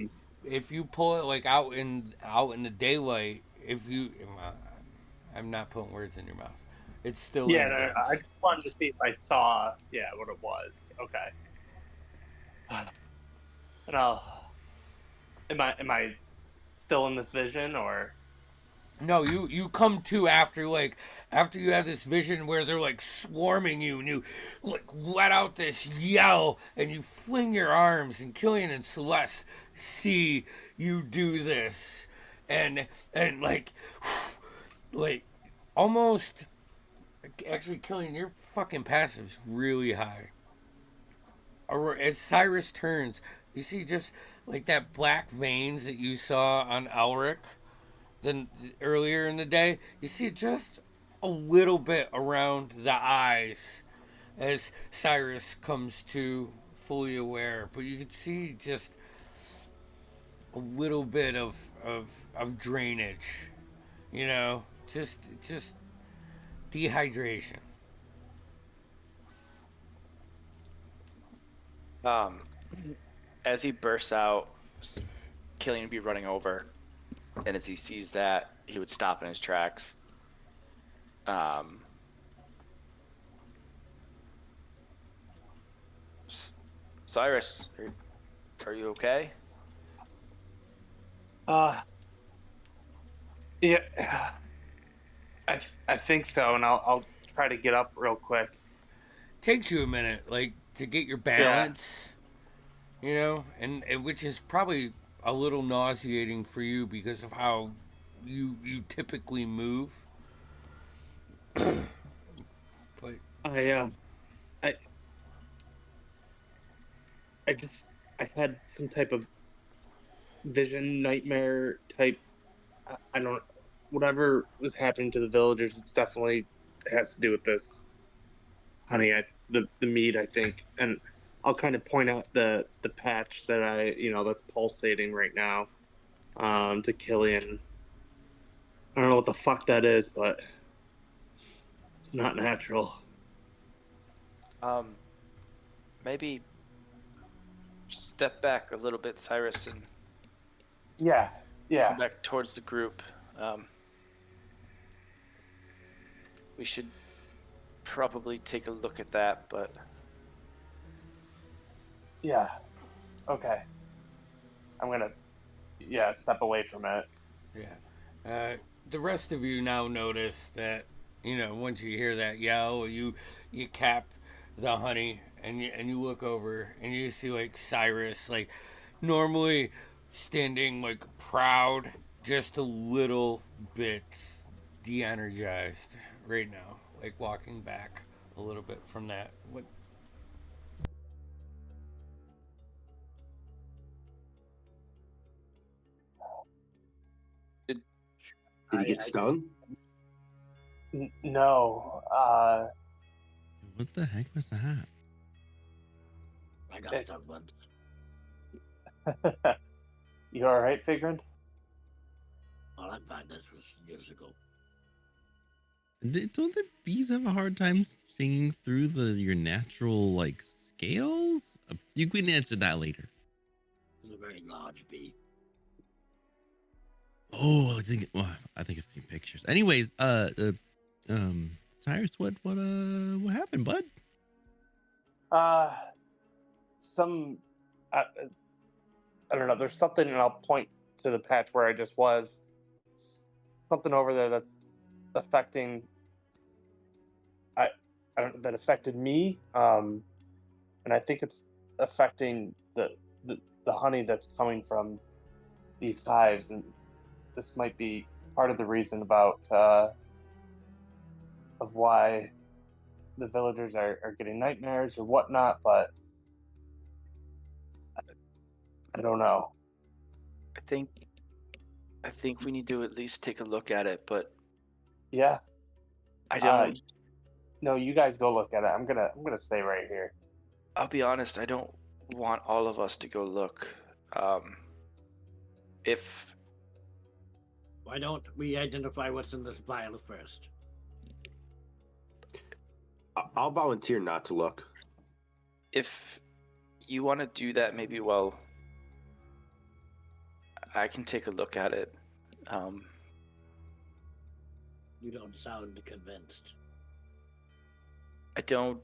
if you pull it like out in the daylight, I'm not putting words in your mouth. It's still Yeah, no, I just wanted to see if I saw what it was. Okay. And am I still in this vision, or? No, you come to after after you have this vision where they're like swarming you, and you like let out this yell, and you fling your arms, and Killian and Celeste see you do this, and like almost actually Killian, your fucking passive's really high. As Cyrus turns, you see just like that black veins that you saw on Elric than earlier in the day. You see just a little bit around the eyes as Cyrus comes to fully aware, but you can see just a little bit of drainage, just dehydration. As he bursts out, Killian would be running over, and as he sees that, he would stop in his tracks. Cyrus, are you okay? Yeah, I think so, and I'll try to get up real quick. Takes you a minute, like to get your balance, and which is probably a little nauseating for you because of how you typically move. But I had some type of vision nightmare type. I don't, whatever was happening to the villagers. It's definitely has to do with this honey. The mead, I think, and I'll kind of point out the patch that that's pulsating right now, to Killian. I don't know what the fuck that is, but it's not natural. Maybe just step back a little bit, Cyrus, and Yeah. come back towards the group. We should probably take a look at that, but Yeah. Okay. I'm gonna step away from it. Yeah. The rest of you now notice that once you hear that yell, you cap the honey and you look over and you see like Cyrus, like normally standing like proud, just a little bit de-energized right now, like walking back a little bit from that. What? Did he get stung? No. What the heck was that? I got stuck once. You all right, Figrin? Well, I'm fine. This was years ago. Don't the bees have a hard time singing through your natural like scales? You can answer that later. It was a very large bee. Oh, I think I've seen pictures. Anyways, Cyrus, what happened, bud? Some I don't know. There's something, and I'll point to the patch where I just was. Something over there that's affecting. I don't know, that affected me, and I think it's affecting the honey that's coming from these hives, and this might be part of the reason about of why the villagers are getting nightmares or whatnot, but I don't know. I think we need to at least take a look at it, but Yeah. I don't. No, you guys go look at it. I'm gonna stay right here. I'll be honest, I don't want all of us to go look. If Why don't we identify what's in this vial first? I'll volunteer not to look. if you want to do that, maybe I can take a look at it. You don't sound convinced. I don't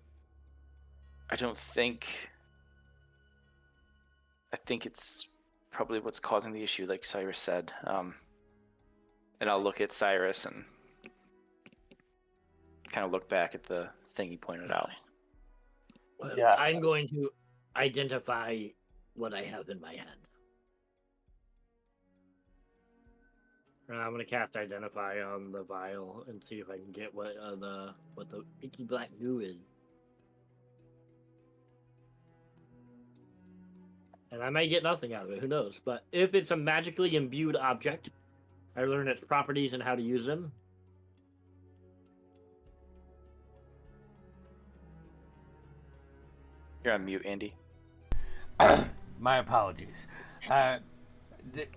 think. I think it's probably what's causing the issue, like Cyrus said. And I'll look at Cyrus and kind of look back at the thing he pointed out. Well, Yeah. I'm going to identify what I have in my hand. I'm gonna cast Identify on the vial and see if I can get what the Icky black goo is. and I may get nothing out of it. Who knows? But if it's a magically imbued object, I learn its properties and how to use them. You're on mute, Andy. My apologies.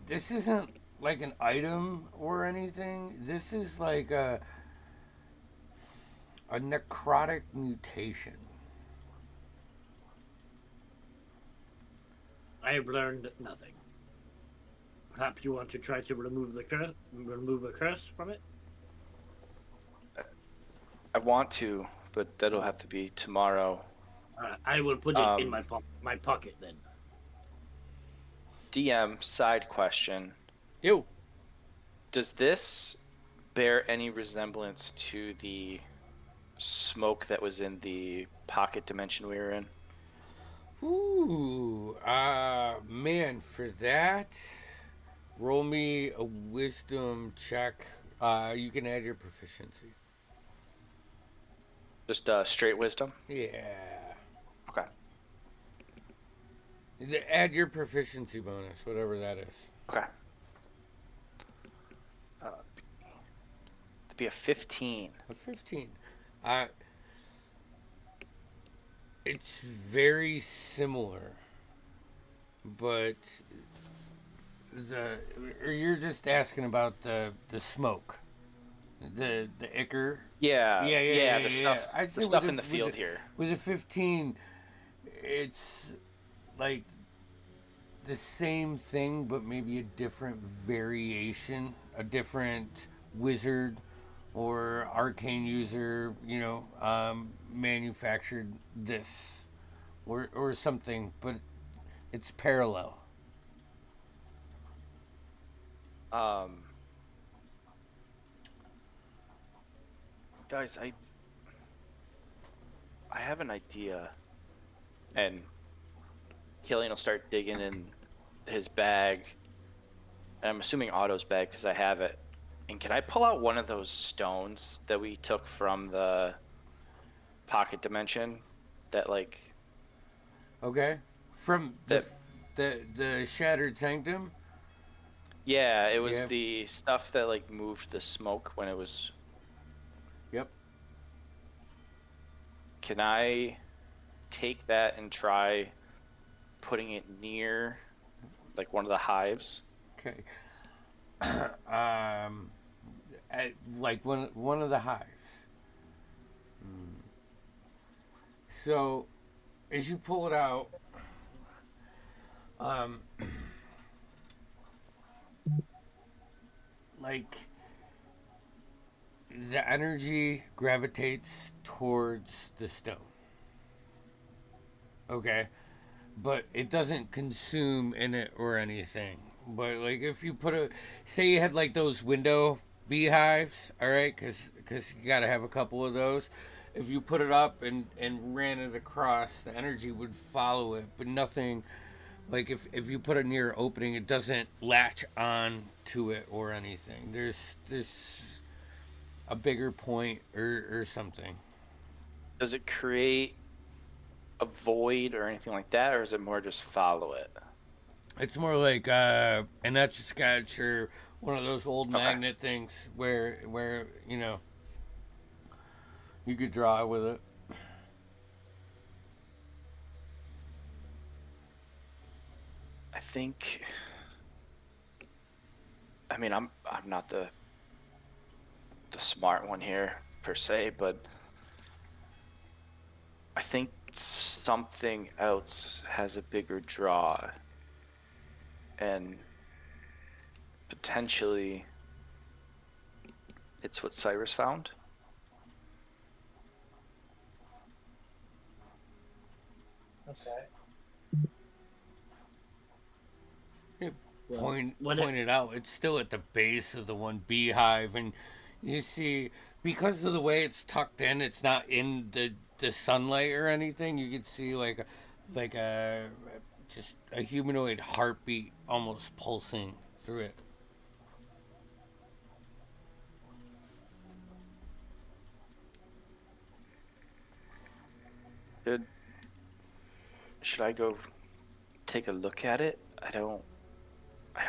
This isn't like an item or anything. This is like a necrotic mutation. I have learned nothing. Perhaps you want to try to remove a curse from it? I want to, but that'll have to be tomorrow. I will put it in my pocket then. DM, side question. Ew. Does this bear any resemblance to the smoke that was in the pocket dimension we were in? Ooh, man, for that, roll me a wisdom check. You can add your proficiency. Just straight wisdom? Yeah. Okay. Add your proficiency bonus, whatever that is. Okay. It'd be a 15. A 15. It's very similar, but you're just asking about the smoke, the ichor. Yeah. The I'd say stuff with in the field here. With a 15, it's like the same thing, but maybe a different variation, a different wizard or arcane user, manufactured this or something, but it's parallel. Guys, I have an idea. And Killian will start digging in his bag. And I'm assuming Otto's bag because I have it. And can I pull out one of those stones that we took from the pocket dimension? That Okay. From the Shattered Sanctum? Yeah, it was the stuff that moved the smoke when it was. Yep. Can I take that and try putting it near one of the hives? Okay. One of the hives. So, as you pull it out, the energy gravitates towards the stone. Okay, but it doesn't consume in it or anything. But if you say you had those window beehives, all right, because you got to have a couple of those. If you put it up and ran it across, the energy would follow it, but nothing. If you put it near opening, it doesn't latch on to it or anything. There's a bigger point or something. Does it create a void or anything like that, or is it more just follow it? It's more like an Etch-a-Sketch or one of those old magnet things where you could draw with it. I think. I mean, I'm not the smart one here per se, but I think something else has a bigger draw, and potentially it's what Cyrus found. Okay. pointed out, it's still at the base of the one beehive, and you see, because of the way it's tucked in, it's not in the sunlight or anything. You can see like a just a humanoid heartbeat almost pulsing through it. Should I go take a look at it? I don't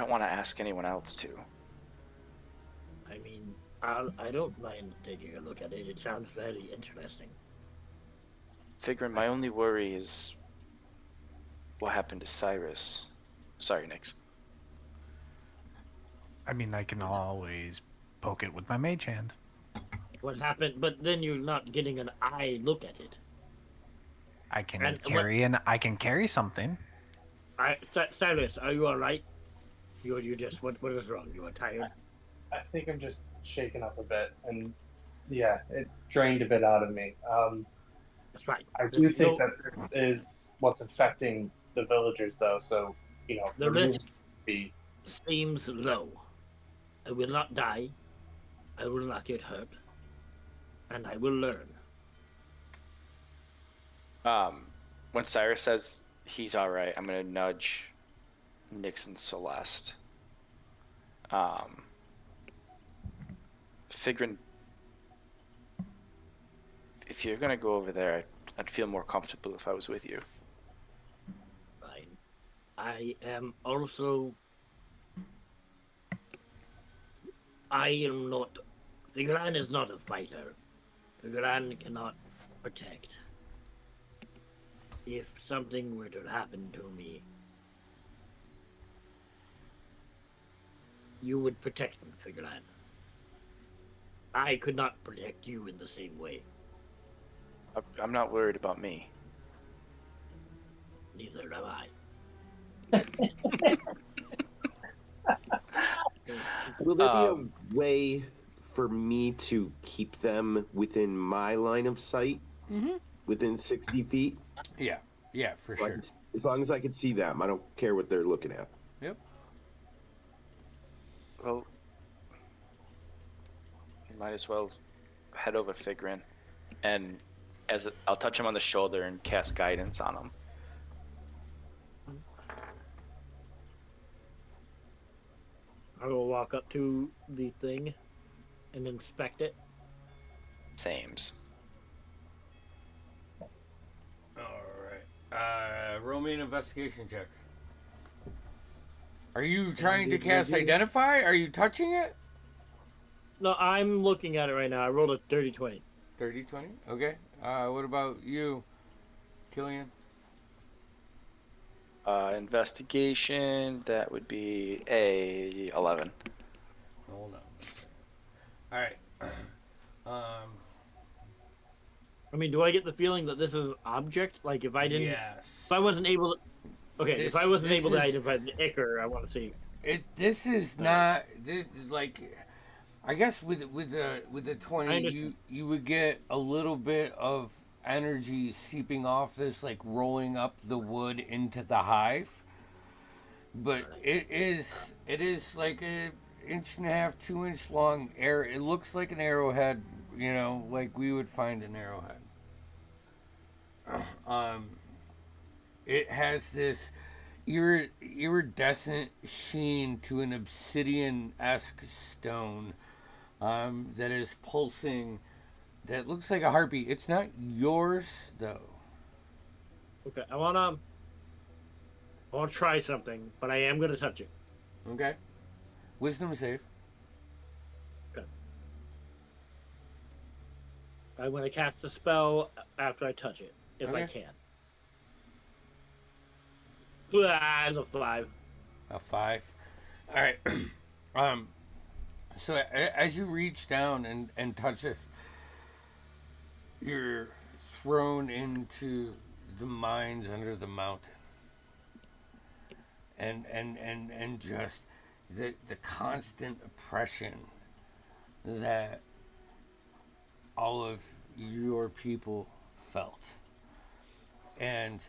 want to ask anyone else to. I mean, I don't mind taking a look at it. It sounds very interesting. Figuring my only worry is what happened to Cyrus. Sorry, Nix. I mean, I can always poke it with my mage hand. What happened? But then you're not getting an eye look at it. I can And I can carry something. Cyrus, are you all right? You just what is wrong? You are tired. I think I'm just shaken up a bit, and yeah, it drained a bit out of me. That's right. I do think that this is what's affecting the villagers, though. So the risk be seems low. I will not die. I will not get hurt, and I will learn. When Cyrus says he's all right, I'm gonna nudge Nix and Celeste. Figuring if you're gonna go over there, I'd feel more comfortable if I was with you. Fine. I am also. I am not. Figuran is not a fighter. Figuran cannot protect. If something were to happen to me, you would protect me, Figuran. I could not protect you in the same way. I'm not worried about me. Neither am I. Will there be a way for me to keep them within my line of sight? Mm-hmm. Within 60 feet? Yeah, for sure. As long as I can see them, I don't care what they're looking at. Yep. Well, you might as well head over to Figrin, and I'll touch him on the shoulder and cast guidance on him. I will walk up to the thing and inspect it. Sames. Alright. Roll me an investigation check. Are you trying to cast Identify? Are you touching it? No, I'm looking at it right now. I rolled a 30-20. 30-20? Okay. What about you, Killian? Investigation, that would be a 11. Hold on. Alright. I mean, do I get the feeling that this is an object? Like, if I didn't... Yes. If I wasn't able to... Okay, if I wasn't able to is- identify the Ichor, I want to see... This is not... This, like... I guess with the 20, you would get a little bit of energy seeping off this, like rolling up the wood into the hive. But it is like a 1.5, 2-inch long arrow. It looks like an arrowhead, like we would find an arrowhead. It has this iridescent sheen to an obsidian-esque stone that is pulsing, that looks like a heartbeat. It's not yours, though. Okay, I want to try something, but I am going to touch it. Okay. Wisdom save. Okay. I'm going to cast a spell after I touch it, if I can. It's a 5. A 5. All right. So as you reach down and touch this, you're thrown into the mines under the mountain. And just the constant oppression that all of your people felt. And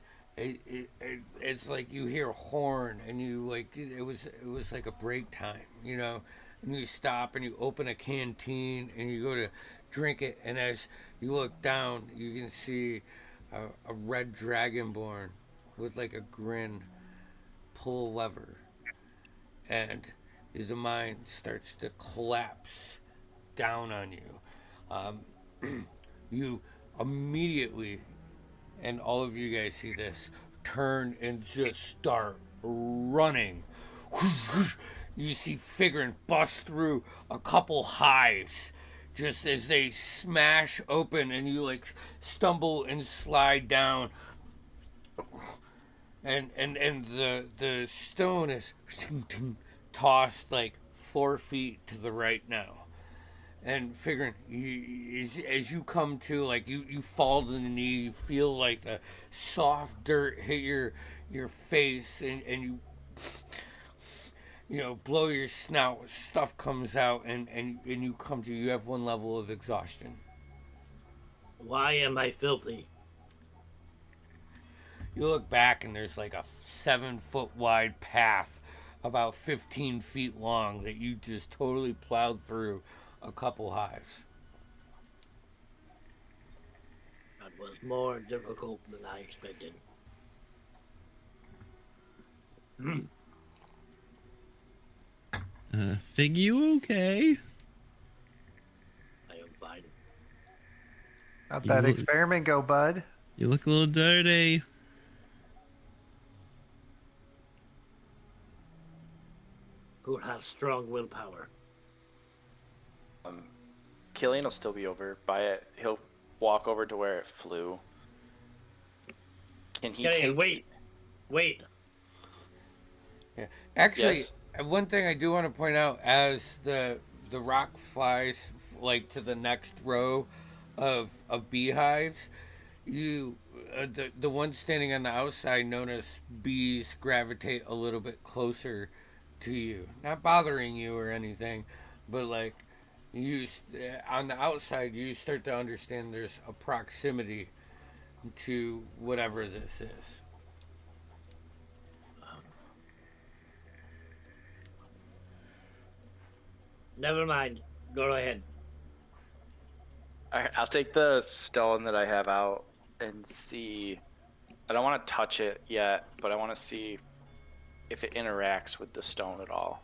it's like you hear a horn and you like it was like a break time, you know, and you stop and you open a canteen and you go to drink it, and as you look down you can see a red dragonborn with like a grin pull a lever, and his mind starts to collapse down on you. You immediately, and all of you guys see this, turn and just start running. You see Figurin bust through a couple hives just as they smash open, and you like stumble and slide down. And the stone is tossed like 4 feet to the right now. And figuring, as you come to, like you fall to the knee, you feel like the soft dirt hit your face, and you know, blow your snout, stuff comes out, and you come to, you have 1 level of exhaustion. Why am I filthy? You look back and there's like a 7-foot wide path about 15 feet long that you just totally plowed through a couple hives. That was more difficult than I expected. Fig, you okay? I am fine. How'd that experiment go, bud? You look a little dirty. Who has strong willpower? Killian will still be over by it. He'll walk over to where it flew. Can he Killian, take... wait. Yeah. Actually, Yes. one thing I do want to point out, as the rock flies like to the next row of beehives, you the one standing on the outside notice bees gravitate a little bit closer to you, not bothering you or anything, but like on the outside you start to understand there's a proximity to whatever this is. Never mind. Go ahead. Alright, I'll take the stone that I have out and see. I don't want to touch it yet, but I want to see if it interacts with the stone at all.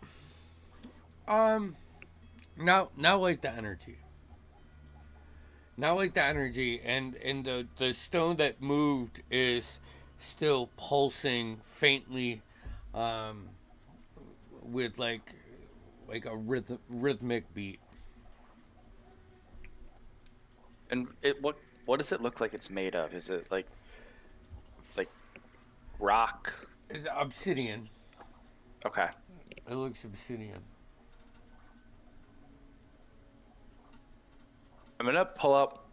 Not like the energy. Not like the energy, and the stone that moved is still pulsing faintly, with like a rhythmic beat. And what does it look like it's made of? Is it like rock? It's obsidian. Okay. It looks obsidian. I'm gonna pull up.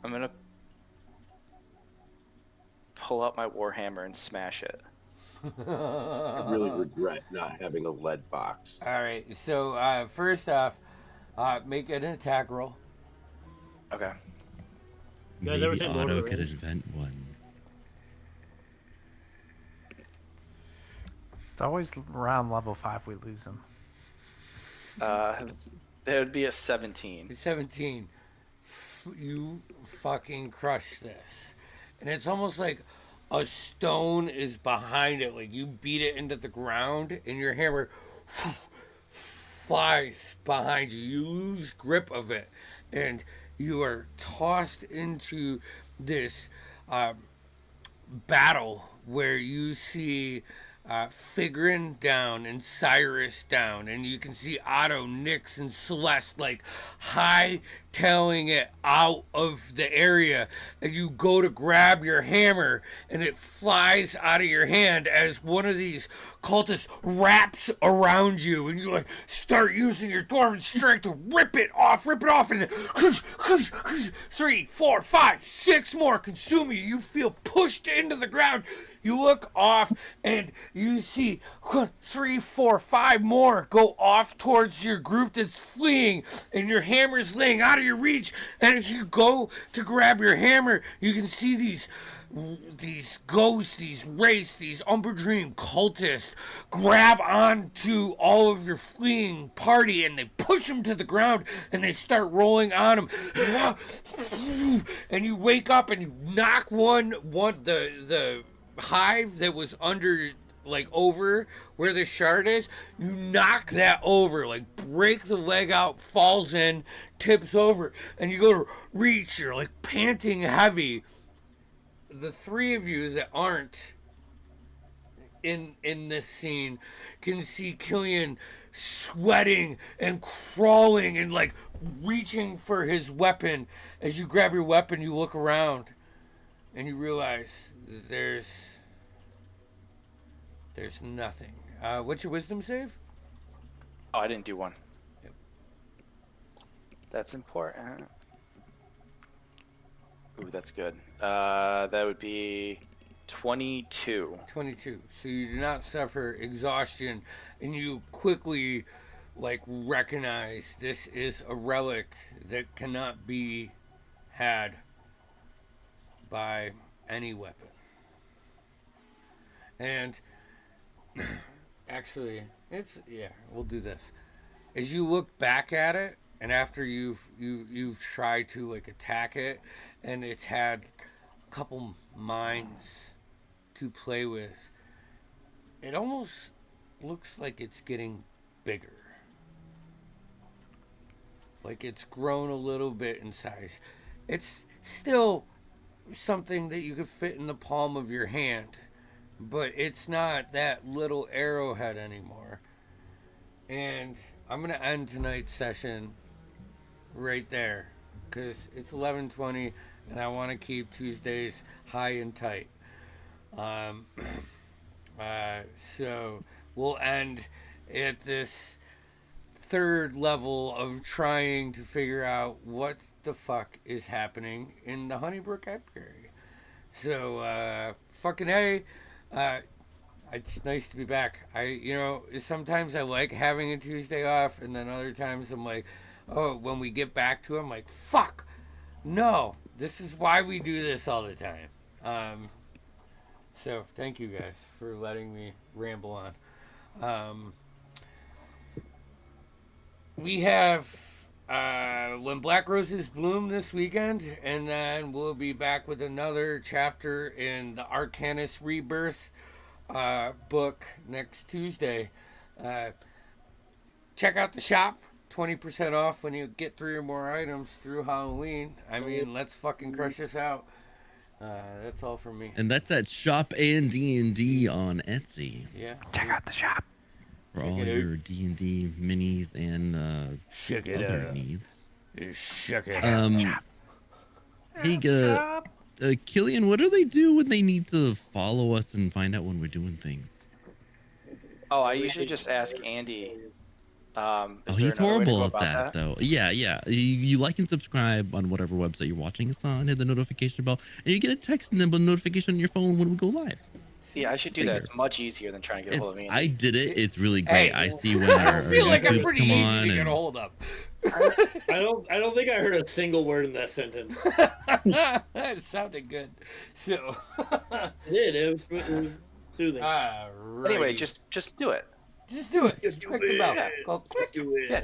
I'm gonna pull out my warhammer and smash it. I really regret not having a lead box. All right, so first off, make an attack roll. Okay. You guys ever Maybe seen Lord Otto of the could Rings? invent one. It's always around level 5 we lose him. That would be a 17. 17. You fucking crush this. And it's almost like a stone is behind it. Like you beat it into the ground and your hammer flies behind you. You lose grip of it. And you are tossed into this battle where you see Figurin down and Cyrus down, and you can see Otto, Nyx, and Celeste like high-tailing it out of the area, and you go to grab your hammer and it flies out of your hand as one of these cultists wraps around you, and you like start using your dwarven strength to rip it off, and 3, 4, 5, 6 more consume you. You feel pushed into the ground. You look off and you see 3, 4, 5 more go off towards your group that's fleeing, and your hammer's laying out of your reach. And as you go to grab your hammer, you can see these ghosts, these wraiths, these Umber Dream cultists grab onto all of your fleeing party, and they push them to the ground, and they start rolling on them. And you wake up and you knock the hive that was under, like, over where the shard is. You knock that over, like, break the leg out, falls in, tips over, and you go to reach. You're like panting heavy. The three of you that aren't in this scene can see Killian sweating and crawling and, like, reaching for his weapon. As you grab your weapon, you look around and you realize there's nothing. What's your wisdom save? Oh, I didn't do one. Yep. That's important. Ooh, that's good. That would be 22. 22. So you do not suffer exhaustion, and you quickly, like, recognize this is a relic that cannot be had by any weapon. And actually, we'll do this. As you look back at it, and after you've tried to, like, attack it, and it's had a couple minds to play with, it almost looks like it's getting bigger. Like it's grown a little bit in size. It's still something that you could fit in the palm of your hand, but it's not that little arrowhead anymore. And I'm going to end tonight's session right there, because it's 11:20 and I want to keep Tuesdays high and tight. So we'll end at this third level of trying to figure out what the fuck is happening in the Honeybrook Apiary. So fucking hey, it's nice to be back. Sometimes I like having a Tuesday off, and then other times I'm like, oh, when we get back to it, I'm like, fuck, no, this is why we do this all the time. So thank you guys for letting me ramble on. We have When Black Roses Bloom this weekend, and then we'll be back with another chapter in the Arcanus Rebirth book next Tuesday. Check out the shop. 20% off when you get 3 or more items through Halloween. I mean, let's fucking crush this out. That's all from me. And that's at Shop A&D on Etsy. Yeah. Check out the shop. For all your D&D minis and other needs. Check it out. Hey, Killian, what do they do when they need to follow us and find out when we're doing things? Oh, I usually just ask Andy. He's horrible at that, though. Yeah. You like and subscribe on whatever website you're watching us on, hit the notification bell, and you get a text and then a notification on your phone when we go live. See, I should do that. It's much easier than trying to get a hold of me. I did it. It's really great. Hey, I see when I feel like I'm YouTubes pretty come easy on to get and a hold of. I don't think I heard a single word in that sentence. It sounded good. So It was soothing. Anyway, just do it. Just do it. Just do Click the bell. it. Go click. Do it. Yeah,